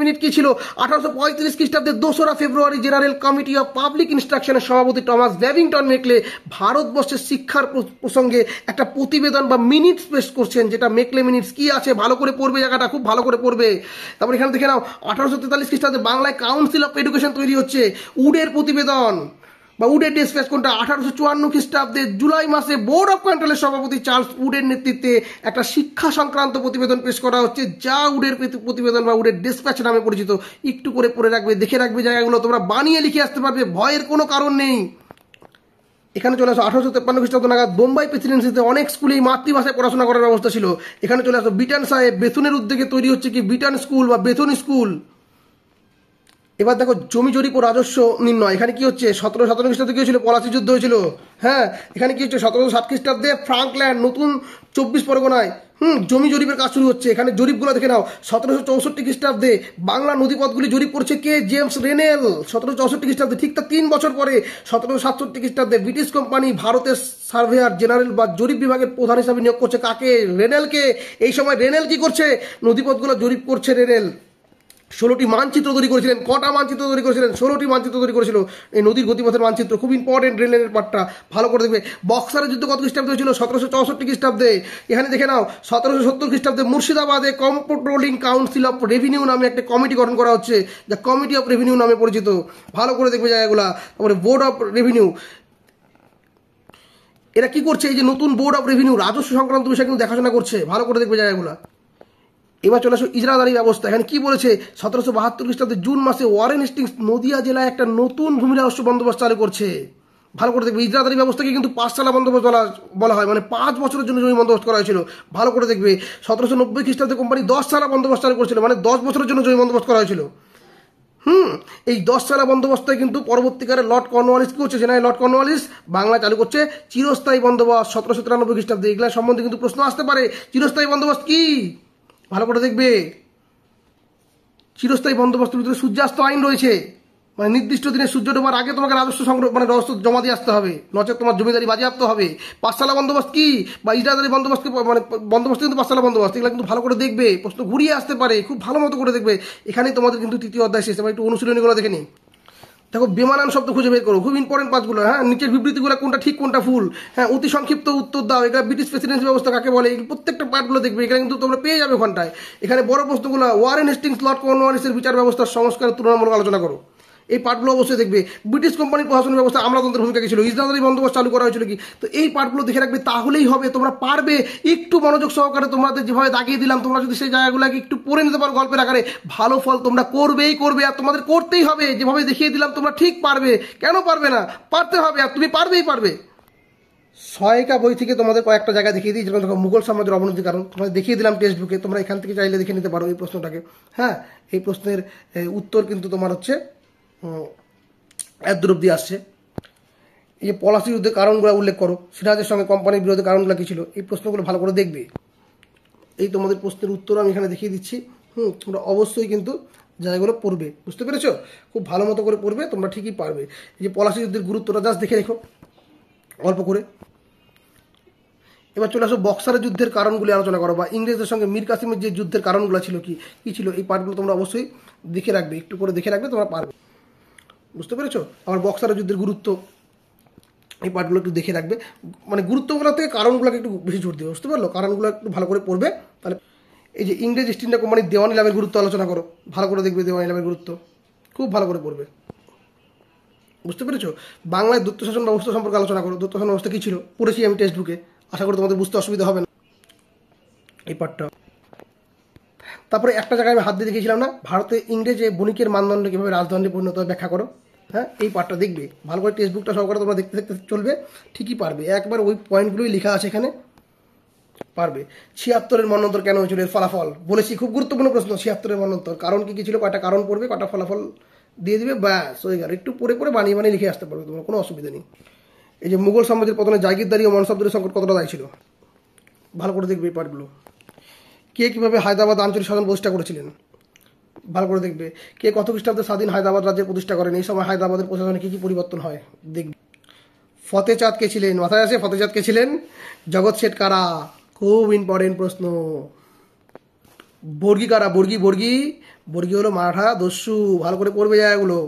মিনিট কি ছিল? 1835 খ্রিস্টাব্দে 2রা ফেব্রুয়ারি জেনারেল কমিটি অফ পাবলিক ইনস্ট্রাকশনের সভাপতি টমাস ব্যাবিংটন মেকলে ভারতবর্ষের শিক্ষার প্রসঙ্গে একটা প্রতিবেদন বা মিনিটস পেশ করছেন, যেটা মেকলে মিনিটস। কি আছে ভালো করে পড়বে, জায়গাটা খুব ভালো করে পড়বে। তারপর এখানে দেখে নাও, 1843 খ্রিস্টাব্দে বাংলায় কাউন্সিল অফ এডুকেশন তৈরি হচ্ছে। উডের প্রতিবেদন বা উডের ডিসপ্যাচ কোনটা? 1854 খ্রিস্টাব্দে জুলাই মাসে বোর্ড অফ কন্ট্রোলের সভাপতি চার্লস উডের নেতৃত্বে একটা শিক্ষা সংক্রান্ত প্রতিবেদন পেশ করা হচ্ছে, যা উডের প্রতিবেদন বা উডের ডিসপ্যাচ নামে পরিচিত। একটু করে পড়ে রাখবে, দেখে রাখবে জায়গাগুলো, তোমরা বানিয়ে লিখে আসতে পারবে, ভয়ের কোনো কারণ নেই। এখানে চলে আসো 1853 খ্রিস্টাব্দ নাগাদ বোম্বাই প্রেসিডেন্সিতে অনেক স্কুলেই মাতৃভাষায় পড়াশোনা করার ব্যবস্থা ছিল। এখানে চলে আসো, বিটান সাহেব বেথুনের উদ্যোগে তৈরি হচ্ছে কি? বিটান স্কুল বা বেথুন স্কুল। এবার দেখো, জমি জরিপ ও রাজস্ব নির্ণয়। এখানে কি হচ্ছে? 1757 খ্রিস্টাব্দে কি হয়েছিল? পলাশি যুদ্ধ হয়েছিল। এখানে কি হচ্ছে? 1707 খ্রিস্টাব্দে ফ্রাঙ্কল্যান্ড নতুন 24 পরগনায় জমি জরিপের কাজ শুরু হচ্ছে। এখানে জরিপগুলো দেখে নাও। 1764 খ্রিস্টাব্দে বাংলা নদীপথগুলি জরিপ করছে কে? জেমস রেনেল। 1764 খ্রিস্টাব্দে, ঠিক তার 3 বছর পরে 1767 খ্রিস্টাব্দে ব্রিটিশ কোম্পানি ভারতের সার্ভেয়ার জেনারেল বা জরিপ বিভাগের প্রধান হিসাবে নিয়োগ করছে কাকে? রেনেলকে। এই সময় রেনেল কি করছে? নদীপথগুলো জরিপ করছে রেনেল। 16টি মানচিত্র তৈরি করেছিলেন। কটা মানচিত্র তৈরি করেছিলেন? 16টি মানচিত্র তৈরি করেছিল। এই নদীর গতিপথের মানচিত্র খুব ইম্পর্টেন্ট, রেলের পার্টটা ভালো করে দেখবে। বক্সারের যুদ্ধ কত খ্রিস্টাব্দে হয়েছিল? 1764 খ্রিস্টাব্দে। এখানে দেখে নাও, 1770 খ্রিস্টাব্দে মুর্শিদাবাদে কন্ট্রোলিং কাউন্সিল অফ রেভিনিউ নামে একটা কমিটি গঠন করা হচ্ছে, যা কমিটি অফ রেভিনিউ নামে পরিচিত। ভালো করে দেখবে জায়গাগুলা। তারপরে বোর্ড অফ রেভিনিউ, এরা কি করছে? এই যে নতুন বোর্ড অফ রেভিনিউ রাজস্ব সংক্রান্ত বিষয় কিন্তু দেখাশোনা করছে। ভালো করে দেখবে জায়গাগুলা। এবার চলে আসো ইজরাদারি ব্যবস্থা। এখানে কি বলেছে? 1772 খ্রিস্টাব্দে জুন মাসে ওয়ারেন হেস্টিংস নদিয়া জেলায় একটা নতুন ভূমি রাজস্ব বন্দোবস্ত চালু করছে। ভালো করে দেখবে। ইজরাদারি ব্যবস্থাকে কিন্তু 5 সালা বন্দোবস্ত বলা হয়, মানে 5 বছরের জন্য জমি বন্দোবস্ত করা হয়েছিল। ভালো করে দেখবে। 1790 খ্রিস্টাব্দে কোম্পানি 10 সালা বন্দোবস্ত চালু করেছিল, মানে 10 বছরের জন্য জমি বন্দোবস্ত করা হয়েছিল। এই 10 সালা বন্দোবস্তে কিন্তু পরবর্তীকালে লর্ড কর্নওয়ালিস কি হচ্ছে? জেনারেল লর্ড কর্নওয়ালিস বাংলা চালু করছে চিরস্থায়ী বন্দোবস্ত 1793 খ্রিস্টাব্দে। এগুলা সম্বন্ধে কিন্তু প্রশ্ন আসতে পারে। চিরস্থায়ী বন্দোবস্ত কি? ভালো করে দেখবে। চিরস্থায়ী বন্দোবস্তের ভিতরে সূর্যাস্ত আইন রয়েছে, মানে নির্দিষ্ট দিনে সূর্য ডোবার আগে তোমাকে রাজস্ব সংগ্রহ মানে রাজস্ব জমা দিয়ে আসতে হবে, নচেত তোমার জমিদারি বাজেয়াপ্ত হবে। পাঁচশালা বন্দোবস্ত কি বা ইজারাদারি বন্দোবস্ত মানে বন্দোবস্ত কিন্তু পাঁচশালা বন্দোবস্ত, এগুলো কিন্তু ভালো করে দেখবে, প্রশ্ন ঘুরিয়ে আসতে পারে, খুব ভালো মতো করে দেখবে। এখানেই তোমাদের কিন্তু তৃতীয় অধ্যায় শেষ। এবার একটু অনুশীলনীগুলো দেখে নিই। দেখো বেমানান শব্দ খুঁজে বের করো, খুব ইম্পর্টেন্ট পাঁচগুলো। হ্যাঁ, নিচের বিবৃতিগুলো কোনটা ঠিক কোনটা ভুল, হ্যাঁ অতি সংক্ষিপ্ত উত্তর দাও, এটা ব্রিটিশ প্রেসিডেন্সি ব্যবস্থা কাকে বলে, এই প্রত্যেকটা পার্টগুলো দেখবে, এখানে কিন্তু তোমরা পেয়ে যাবে ঘন্টায়। এখানে বড় প্রশ্নগুলো ওয়ারেন হেস্টিংস লর্ড কর্নওয়ালিসের বিচার ব্যবস্থার সংস্কারের তুলনামূলক আলোচনা করো, এই পার্টগুলো অবশ্যই দেখবে। ব্রিটিশ কোম্পানির প্রশাসন ব্যবস্থা আমলাতন্ত্রের ভূমিকা কি ছিল, ইজরায়েলি বন্দোবস্ত চালু করা হয়েছিল কি, তো এই পার্টগুলো দেখে রাখবে, তাহলেই হবে, তোমরা পারবে। একটু মনোযোগ সহকারে তোমাদের যেভাবে দাগিয়ে দিলাম, তোমরা যদি সেই জায়গাগুলোকে একটু পড়ে নিতে পারো গল্পের আকারে, ভালো ফল তোমরা করবেই করবে। আর তোমাদের করতেই হবে, যেভাবে দেখিয়ে দিলাম তোমরা ঠিক পারবে, কেন পারবে না, পারতে হবে, আর তুমি পারবেই পারবে। সহায়িকা বই থেকে তোমাদের কয়েকটা জায়গা দেখিয়ে দিই, যেমন দেখো মুঘল সাম্রাজ্যের অবনতির কারণ তোমাদের দেখিয়ে দিলাম টেক্সট বুকে, তোমরা এখান থেকে চাইলে দেখে নিতে পারো এই প্রশ্নটাকে। হ্যাঁ, এই প্রশ্নের উত্তর কিন্তু তোমার হচ্ছে এত দূর অব্দি আসছে। এই যে পলাশি যুদ্ধের কারণগুলো উল্লেখ করো, সিরাজের সঙ্গে কোম্পানির বিরোধে কারণগুলো কী ছিল, এই প্রশ্নগুলো ভালো করে দেখবে। এই তোমাদের প্রশ্নের উত্তর আমি এখানে দেখিয়ে দিচ্ছি। তোমরা অবশ্যই কিন্তু জায়গাগুলো পড়বে, বুঝতে পেরেছো? খুব ভালো মতো করে পড়বে, তোমরা ঠিকই পারবে। এই যে পলাশি যুদ্ধের গুরুত্বটা জাস্ট দেখে রেখো অল্প করে। এবার চলে আসো বক্সারের যুদ্ধের কারণগুলি আলোচনা করো, বা ইংরেজদের সঙ্গে মীর কাসিমের যে যুদ্ধের কারণগুলো ছিল কী ছিল, এই পার্টগুলো তোমরা অবশ্যই দেখে রাখবে, একটু করে দেখে রাখবে, তোমরা পারবে, বুঝতে পেরেছো? আবার বক্সারের যুদ্ধের গুরুত্ব, এই পার্টগুলো একটু দেখে রাখবে, মানে গুরুত্বগুলো থেকে কারণগুলোকে একটু বেশি জোর দেবে, বুঝতে পারলো? কারণগুলো একটু ভালো করে পড়বে তাহলে। এই যে ইংরেজ ইস্ট ইন্ডিয়া কোম্পানির দেওয়ানি লাভের গুরুত্ব আলোচনা করো, ভালো করে দেখবে, দেওয়ানি লাভের গুরুত্ব খুব ভালো করে পড়বে, বুঝতে পেরেছো? বাংলায় দূত শাসন ব্যবস্থা সম্পর্কে আলোচনা করো, দূত শাসন ব্যবস্থা কী ছিল পড়েছি আমি টেক্সট বুকে, আশা করি তোমাদের বুঝতে অসুবিধা হবে না এই পার্টটা। তারপরে একটা জায়গায় আমি হাত দিয়ে দেখিয়েছিলাম না, ভারতে ইংরেজে বণিকের মানদণ্ড কীভাবে রাজদণ্ডে পরিণত হয় ব্যাখ্যা করো। হ্যাঁ, এই পার্টটা দেখবে ভালো করে, টেক্সট বুকটা সহকারে তোমরা দেখতে দেখতে চলবে, ঠিকই পারবে, একবার ওই পয়েন্টগুলোই লেখা আছে এখানে, পারবে। ৭৬-এর মন্বন্তর কেন হয়েছিল, এর ফলাফল বলেছি, খুব গুরুত্বপূর্ণ প্রশ্ন। ৭৬-এর মন্বন্তর কারণ কী কী ছিল, কয়টা কারণ পড়বে, কয়টা ফলাফল দিয়ে দিবে, ব্যাস হয়ে গেল। একটু পড়ে পড়ে বানিয়ে বানিয়ে লিখে আসতে পারবে, তোমার কোনো অসুবিধা নেই। এই যে মুঘল সাম্রাজ্যের পতনে জাগিরদারি ও মনসবদারি সংকট কতটা দায়ী ছিল, ভালো করে দেখবে এই পার্টগুলো। কে কীভাবে হায়দ্রাবাদ আঞ্চলিক শাসন প্রতিষ্ঠা করেছিলেন, ভালো করে দেখবে। কে কত খ্রিস্টাব্দে স্বাধীন হায়দ্রাবাদ রাজ্যের প্রতিষ্ঠা করেন, এই সময় হায়দ্রাবাদের প্রশাসনে কী কী পরিবর্তন হয় দেখবে। ফতে চাঁদ কে ছিলেন, মাথায় আছে ফতে চাঁদ কে ছিলেন, জগৎ শেঠ কারা, খুব ইম্পর্টেন্ট প্রশ্ন। বর্গী কারা, বর্গী বর্গী বর্গী হলো মারাঠা দস্যু, ভালো করে পড়বে জায়গাগুলো।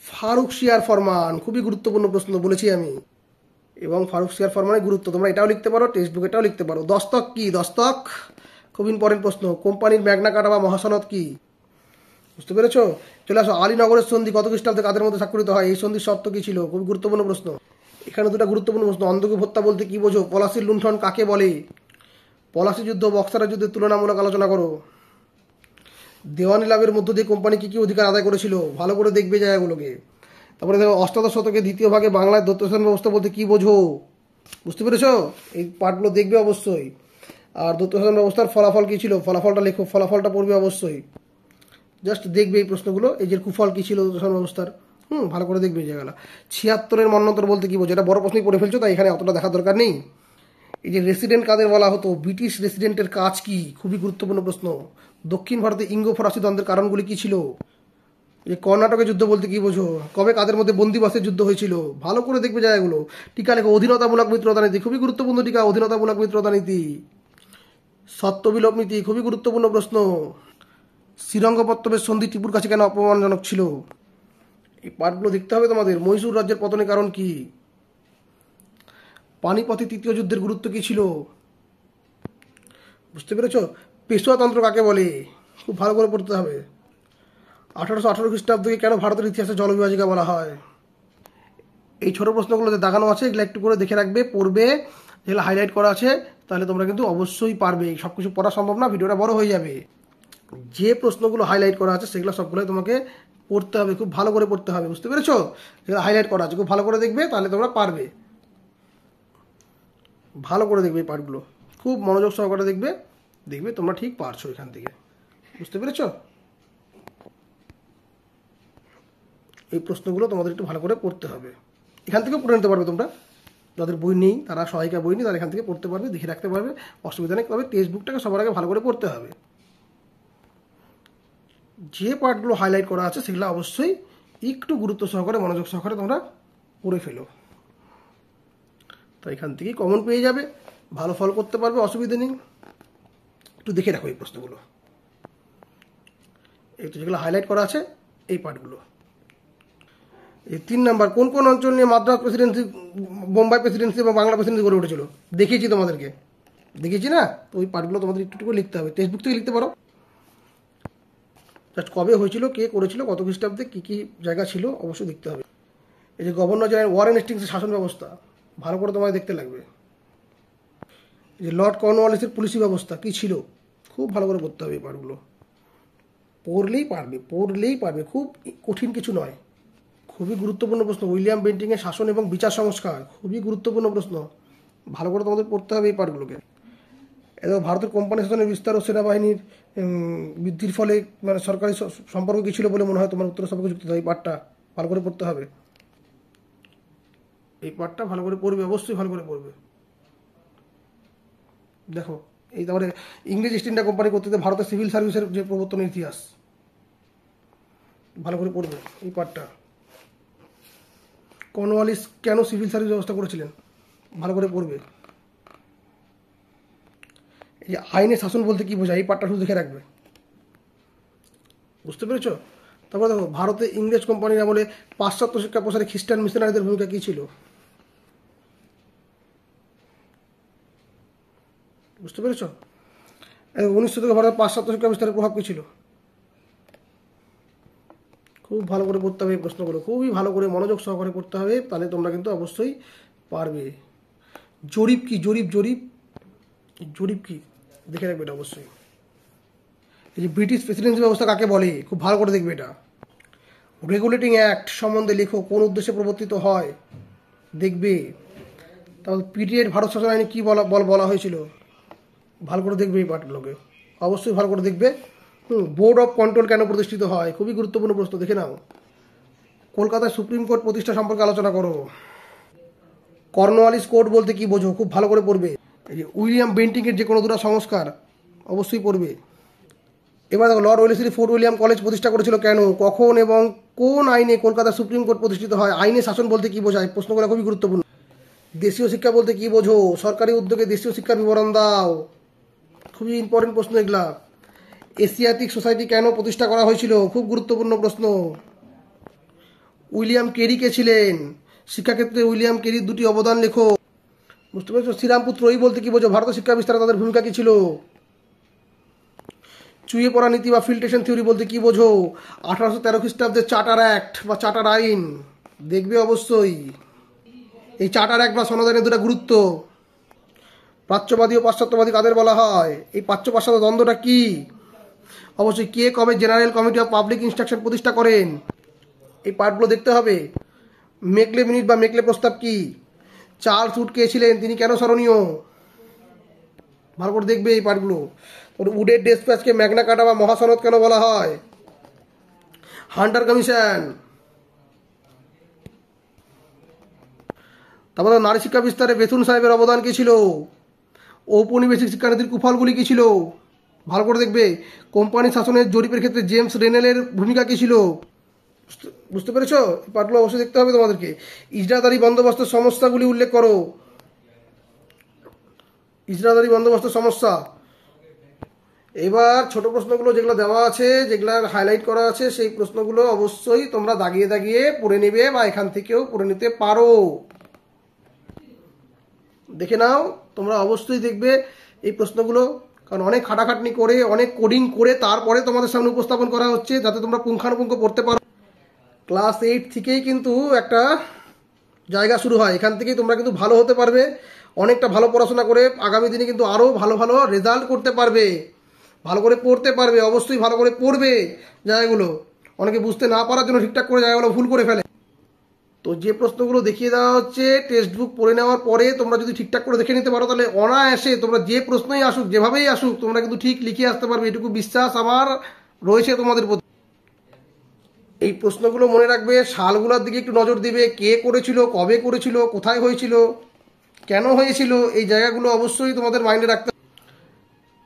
ফারুক শিয়ার ফরমান, খুবই গুরুত্বপূর্ণ প্রশ্ন বলেছি আমি, এবং ফারুক শিয়ার ফরমানের গুরুত্ব তোমরা এটাও লিখতে পারো, টেক্সট বুক এটাও লিখতে পারো। দস্তক কি, দস্তক খুব ইম্পর্টেন্ট প্রশ্ন। কোম্পানির ম্যাগনা কার্টা বা মহাসনদ কি, বুঝতে পেরেছো? চলে আসো, আলীনগরের সন্ধি কত খ্রিস্টাব্দে কাদের মধ্যে স্বাক্ষরিত হয়, এই সন্ধির শর্ত কি ছিল, খুব গুরুত্বপূর্ণ প্রশ্ন। এখানে দুটো গুরুত্বপূর্ণ প্রশ্ন। অন্ধকূপ হত্যা বলতে কি বোঝো, পলাশির লুণ্ঠন কাকে বলে, পলাশি যুদ্ধ বক্সারের যুদ্ধের তুলনামূলক আলোচনা করো। দেওয়ানি লাভের মধ্য দিয়ে কোম্পানি কী কী অধিকার আদায় করেছিল, ভালো করে দেখবে জায়গাগুলোকে। তারপরে দেখো অষ্টাদশ শতকের দ্বিতীয় ভাগে বাংলায় দত্ত শাসন ব্যবস্থা বলতে কী বোঝো, বুঝতে পেরেছো? এই পার্টগুলো দেখবে অবশ্যই। আর দত্ত শাসন ব্যবস্থার ফলাফল কী ছিল, ফলাফলটা লেখো, ফলাফলটা পড়বে অবশ্যই, জাস্ট দেখবে এই প্রশ্নগুলো। এই যে কুফল কী ছিল দত্ত শাসন ব্যবস্থার, ভালো করে দেখবে এই জায়গাটা। ৭৬-এর মন্বন্তর বলতে কী বোঝো, এটা বড় প্রশ্নই পড়ে ফেলছো, তাই এখানে অতটা দেখার দরকার নেই। এই যে রেসিডেন্ট কাদের বলা হতো, ব্রিটিশ রেসিডেন্টের কাজ কি, খুবই গুরুত্বপূর্ণ প্রশ্ন। দক্ষিণ ভারতে ইঙ্গো ফরাসি দ্বন্দ্বের কারণগুলি কী ছিল, এই কর্ণাটকের যুদ্ধ বলতে কী বোঝো, কবে কাদের মধ্যে বন্দিবাসের যুদ্ধ হয়েছিল, ভালো করে দেখবে জায়গাগুলো। টিকা লেখো, অধীনতামূলক মিত্রতা নীতি, খুবই গুরুত্বপূর্ণ টিকা, অধীনতামূলক মিত্রতা নীতি। সত্যবিলোপ নীতি, খুবই গুরুত্বপূর্ণ প্রশ্ন। শ্রীরঙ্গপত্তমের সন্ধি টিপুর কাছে কেন অপমানজনক ছিল, এই পার্টগুলো দেখতে হবে তোমাদের। মহীশূর রাজ্যের পতনের কারণ কি, পানিপথে তৃতীয় যুদ্ধের গুরুত্ব কী ছিল, বুঝতে পেরেছো? পেশোয়াতন্ত্র কাকে বলে, খুব ভালো করে পড়তে হবে। 1818 খ্রিস্টাব্দকে কেন ভারতের ইতিহাসে জলবিভাজিকা বলা হয়, এই ছোটো প্রশ্নগুলোতে দাগানো আছে, এগুলো একটু করে দেখে রাখবে, পড়বে, যেগুলো হাইলাইট করা আছে, তাহলে তোমরা কিন্তু অবশ্যই পারবে। সব কিছু পড়া সম্ভব না, ভিডিওটা বড় হয়ে যাবে। যে প্রশ্নগুলো হাইলাইট করা আছে সেগুলো সবগুলোই তোমাকে পড়তে হবে, খুব ভালো করে পড়তে হবে, বুঝতে পেরেছো? যেগুলো হাইলাইট করা আছে খুব ভালো করে দেখবে, তাহলে তোমরা পারবে। ভালো করে দেখবে এই পার্টগুলো, খুব মনোযোগ সহকারে দেখবে, দেখবে তোমরা ঠিক পারছো এখান থেকে, বুঝতে পেরেছো? এই প্রশ্নগুলো তোমাদের একটু ভালো করে পড়তে হবে, এখান থেকেও পড়ে নিতে পারবে তোমরা। যাদের বই নেই, তারা সহায়িকা বই নেই, তারা এখান থেকে পড়তে পারবে, দেখে রাখতে পারবে, অসুবিধা নেই। তবে টেক্সট বুকটাকে সবার আগে ভালো করে পড়তে হবে। যে পার্টগুলো হাইলাইট করা আছে সেগুলো অবশ্যই একটু গুরুত্ব সহকারে মনোযোগ সহকারে তোমরা পড়ে ফেলো। তো এখান থেকেই কমন পেয়ে যাবে, ভালো ফল করতে পারবে, অসুবিধে নেই। একটু দেখে রাখো এই প্রশ্নগুলো, এই তো যেগুলো হাইলাইট করা আছে এই পার্টগুলো। এই 3 নাম্বার, কোন কোন অঞ্চল নিয়ে মাদ্রাস প্রেসিডেন্সি, বোম্বাই প্রেসিডেন্সি এবং বাংলা প্রেসিডেন্সি গড়ে উঠেছিল? দেখিয়েছি তোমাদেরকে, দেখিয়েছি না? তো ওই পার্টগুলো তোমাদের একটু করে লিখতে হবে, টেক্সট বুক থেকে লিখতে পারো। জাস্ট কবে হয়েছিল, কে করেছিল, কত খ্রিস্টাব্দে, কী কী জায়গা ছিল অবশ্যই দেখতে হবে। এই যে গভর্নর জেনারেল ওয়ারেন হেস্টিংসের শাসন ব্যবস্থা, ভালো করে তোমায় দেখতে লাগবে। এই যে লর্ড কর্নওয়ালিসের পুলিশি ব্যবস্থা কী ছিল, খুব ভালো করে পড়তে হবে এই পার্টগুলো। পড়লেই পারবে, পড়লেই পারবে, খুব কঠিন কিছু নয়, খুবই গুরুত্বপূর্ণ প্রশ্ন। উইলিয়াম বেন্টিংয়ের শাসন এবং বিচার সংস্কার, খুবই গুরুত্বপূর্ণ প্রশ্ন, ভালো করে তোমাদের পড়তে হবে এই পার্টগুলোকে। এবং ভারতের কোম্পানি শাসনের বিস্তার ও সেনাবাহিনীর বৃদ্ধির ফলে মানে সরকারি সম্পর্ক কী ছিল বলে মনে হয় তোমার উত্তরের সঙ্গে যুক্ত? এই পার্টটা ভালো করে পড়তে হবে, এই পার্টটা ভালো করে পড়বে, অবশ্যই ভালো করে পড়বে। দেখো এই তারপরে ইংরেজ ইস্ট ইন্ডিয়া কোম্পানি কর্তৃত্বে ভারতের সিভিল সার্ভিসের যে প্রবর্তনের ইতিহাস, ভালো করে পড়বে এই পার্টটা। কর্নওয়ালিস কেন সিভিল সার্ভিস ব্যবস্থা করেছিলেন, ভালো করে পড়বে। এই যে আইনের শাসন বলতে কী বোঝায়, এই পার্টটা শুধু দেখে রাখবে, বুঝতে পেরেছো? তারপরে দেখো ভারতে ইংরেজ কোম্পানির আমলে পাশ্চাত্য শিক্ষা প্রসারে খ্রিস্টান মিশনারিদের ভূমিকা কী ছিল, বুঝতে পেরেছ? 19 শতকে ভারতের পাশ্চাত্য শিক্ষা বিস্তারের প্রভাব কী ছিল, খুব ভালো করে পড়তে হবে এই প্রশ্নগুলো, খুবই ভালো করে মনোযোগ সহকারে পড়তে হবে, তাহলে তোমরা কিন্তু অবশ্যই পারবে। জরিপ কি, জরিপ জরিপ জরিপ কি দেখে রাখবে এটা অবশ্যই। এই যে ব্রিটিশ প্রেসিডেন্সি ব্যবস্থা কাকে বলে, খুব ভালো করে দেখবে এটা। রেগুলেটিং অ্যাক্ট সম্বন্ধে লেখো, কোন উদ্দেশ্যে প্রবর্তিত হয় দেখবে। তাহলে পিরিয়ড ভারত শাসন আইনে কী বলা হয়েছিল, ভালো করে দেখবে এই পার্টগুলোকে, অবশ্যই ভালো করে দেখবে। বোর্ড অফ কন্ট্রোল কেন প্রতিষ্ঠিত হয়, খুবই গুরুত্বপূর্ণ প্রশ্ন, দেখে নাও। কলকাতায় সুপ্রিম কোর্ট প্রতিষ্ঠা সম্পর্কে আলোচনা করো। কর্নওয়ালিস কোর্ট বলতে কি বোঝো, খুব ভালো করে পড়বে। এই যে উইলিয়াম বেন্টিংয়ের যে কোনো দুটো সংস্কার অবশ্যই পড়বে। এবার দেখো Lord Wellesley fort William college প্রতিষ্ঠা করেছিল কেন, কখন এবং কোন আইনে কলকাতা সুপ্রিম কোর্ট প্রতিষ্ঠিত হয়? আইনে শাসন বলতে কি বোঝায়, প্রশ্নগুলো খুবই গুরুত্বপূর্ণ। দেশীয় শিক্ষা বলতে কি বোঝো, সরকারি উদ্যোগে দেশীয় শিক্ষার বিবরণ দাও, খুবই ইম্পর্টেন্ট প্রশ্ন এগুলা। এশিয়াটিক সোসাইটি কেন প্রতিষ্ঠা করা হয়েছিল, খুব গুরুত্বপূর্ণ প্রশ্ন। উইলিয়াম কেরি কে ছিলেন, শিক্ষাক্ষেত্রে উইলিয়াম কেরির দুটি অবদান লেখো, বুঝতে পেরেছো? শ্রীরামপুত্র এই বলতে কি বোঝো, ভারতের শিক্ষা বিস্তারে তাদের ভূমিকা কী ছিল? চুইয়ে পড়া নীতি বা ফিল্ট্রেশন থিওরি বলতে কি বোঝো? 1813 খ্রিস্টাব্দের চার্টার অ্যাক্ট বা চার্টার আইন দেখবে অবশ্যই। এই চার্টার অ্যাক্ট বা সনদ আইনের দুটো গুরুত্ব। প্রাচ্যবাদী ও পাশ্চাত্যবাদী কাদের বলা হয়, এই প্রাচ্য পাশ্চাত্য দ্বন্দ্বটা কি? অবশ্যই কে কবে general committee of public instruction প্রতিষ্ঠা করেন, এই পার্টগুলো দেখতে হবে। মেকলে মিনিট বা মেকলে প্রস্তাব কি? চার্লস উড কে ছিলেন, তিনি কেন স্মরণীয়, ভালো করে দেখবে এই পার্টগুলো। উডের ডেসপ্যাচকে ম্যাগনা কার্টা বা মহাসনদ কেন বলা হয়? Hunter commission. তারপরে নারী শিক্ষা বিস্তারে বেথুন সাহেবের অবদান কী ছিল? ঔপনিবেশিক শিক্ষানীতির কুফলগুলি কী ছিল, ভালো করে দেখবে। কোম্পানি শাসনের জরিপের ক্ষেত্রে জেমস রেনেলের ভূমিকা কী ছিল, বুঝতে পেরেছো? এই পার্টগুলো অবশ্যই দেখতে হবে তোমাদেরকে। ইজরাদারি বন্দোবস্তের সমস্যাগুলি উল্লেখ করো, ইজরাদারি বন্দোবস্তের সমস্যা। এবার ছোট প্রশ্নগুলো যেগুলো দেওয়া আছে, যেগুলো হাইলাইট করা আছে, সেই প্রশ্নগুলো অবশ্যই তোমরা দাগিয়ে দাগিয়ে পড়ে নেবে বা এখান থেকেও পড়ে নিতে পারো, দেখে নাও। তোমরা অবশ্যই দেখবে এই প্রশ্নগুলো, কারণ অনেক খাটাখাটনি করে অনেক কোডিং করে তারপরে তোমাদের সামনে উপস্থাপন করা হচ্ছে, যাতে তোমরা পুঙ্খানুপুঙ্খ পড়তে পারো। ক্লাস 8 থেকেই কিন্তু একটা জায়গা শুরু হয়, এখান থেকেই তোমরা কিন্তু ভালো হতে পারবে, অনেকটা ভালো পড়াশোনা করে আগামী দিনে কিন্তু আরও ভালো ভালো রেজাল্ট করতে পারবে, ভালো করে পড়তে পারবে, অবশ্যই ভালো করে পড়বে জায়গাগুলো। অনেকে বুঝতে না পারার জন্য ঠিকঠাক করে জায়গাগুলো ভুল করে ফেলে। তো যে প্রশ্নগুলো দেখিয়ে দেওয়া হচ্ছে টেক্সট বুক পড়ে নেওয়ার পরে তোমরা যদি ঠিকঠাক করে দেখে নিতে পারো, তাহলে অনায়াসে তোমরা যে প্রশ্নই আসুক, যেভাবেই আসুক, তোমরা কিন্তু ঠিক লিখে আসতে পারবে, এটুকু বিশ্বাস আমার রয়েছে তোমাদের প্রতি। এই প্রশ্নগুলো মনে রাখবে, সালগুলোর দিকে একটু নজর দিবে, কে করেছিল, কবে করেছিল, কোথায় হয়েছিল, কেন হয়েছিল, এই জায়গাগুলো অবশ্যই তোমাদের মাইন্ডে রাখতে।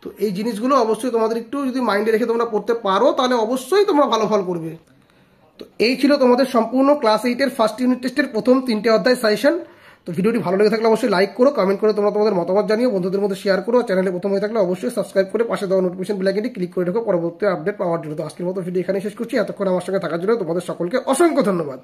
তো এই জিনিসগুলো অবশ্যই তোমাদের একটু যদি মাইন্ডে রেখে তোমরা পড়তে পারো তাহলে অবশ্যই তোমরা ভালো ফল করবে। তো এই ছিল তোমাদের সম্পূর্ণ ক্লাস 8-এর ফার্স্ট ইউনিট টেস্টের প্রথম 3টে অধ্যায় সাজেশন। তো ভিডিওটি ভালো লেগে থাকলে অবশ্যই লাইক করো, কমেন্ট করে তোমরা তোমাদের মতামত জানিও, বন্ধুদের মধ্যে শেয়ার করো। চ্যানেলে প্রথম হয়ে থাকলে অবশ্যই সাবস্ক্রাইব করে পাশে দেওয়া নোটিফিকেশন বেল আইকনটি ক্লিক করে রাখো পরবর্তী আপডেট পাওয়ার জন্য। তো আজকের মতো ভিডিও এখানে শেষ করছি। এতক্ষণ আমার সঙ্গে থাকার জন্য তোমাদের সকলকে অসংখ্য ধন্যবাদ।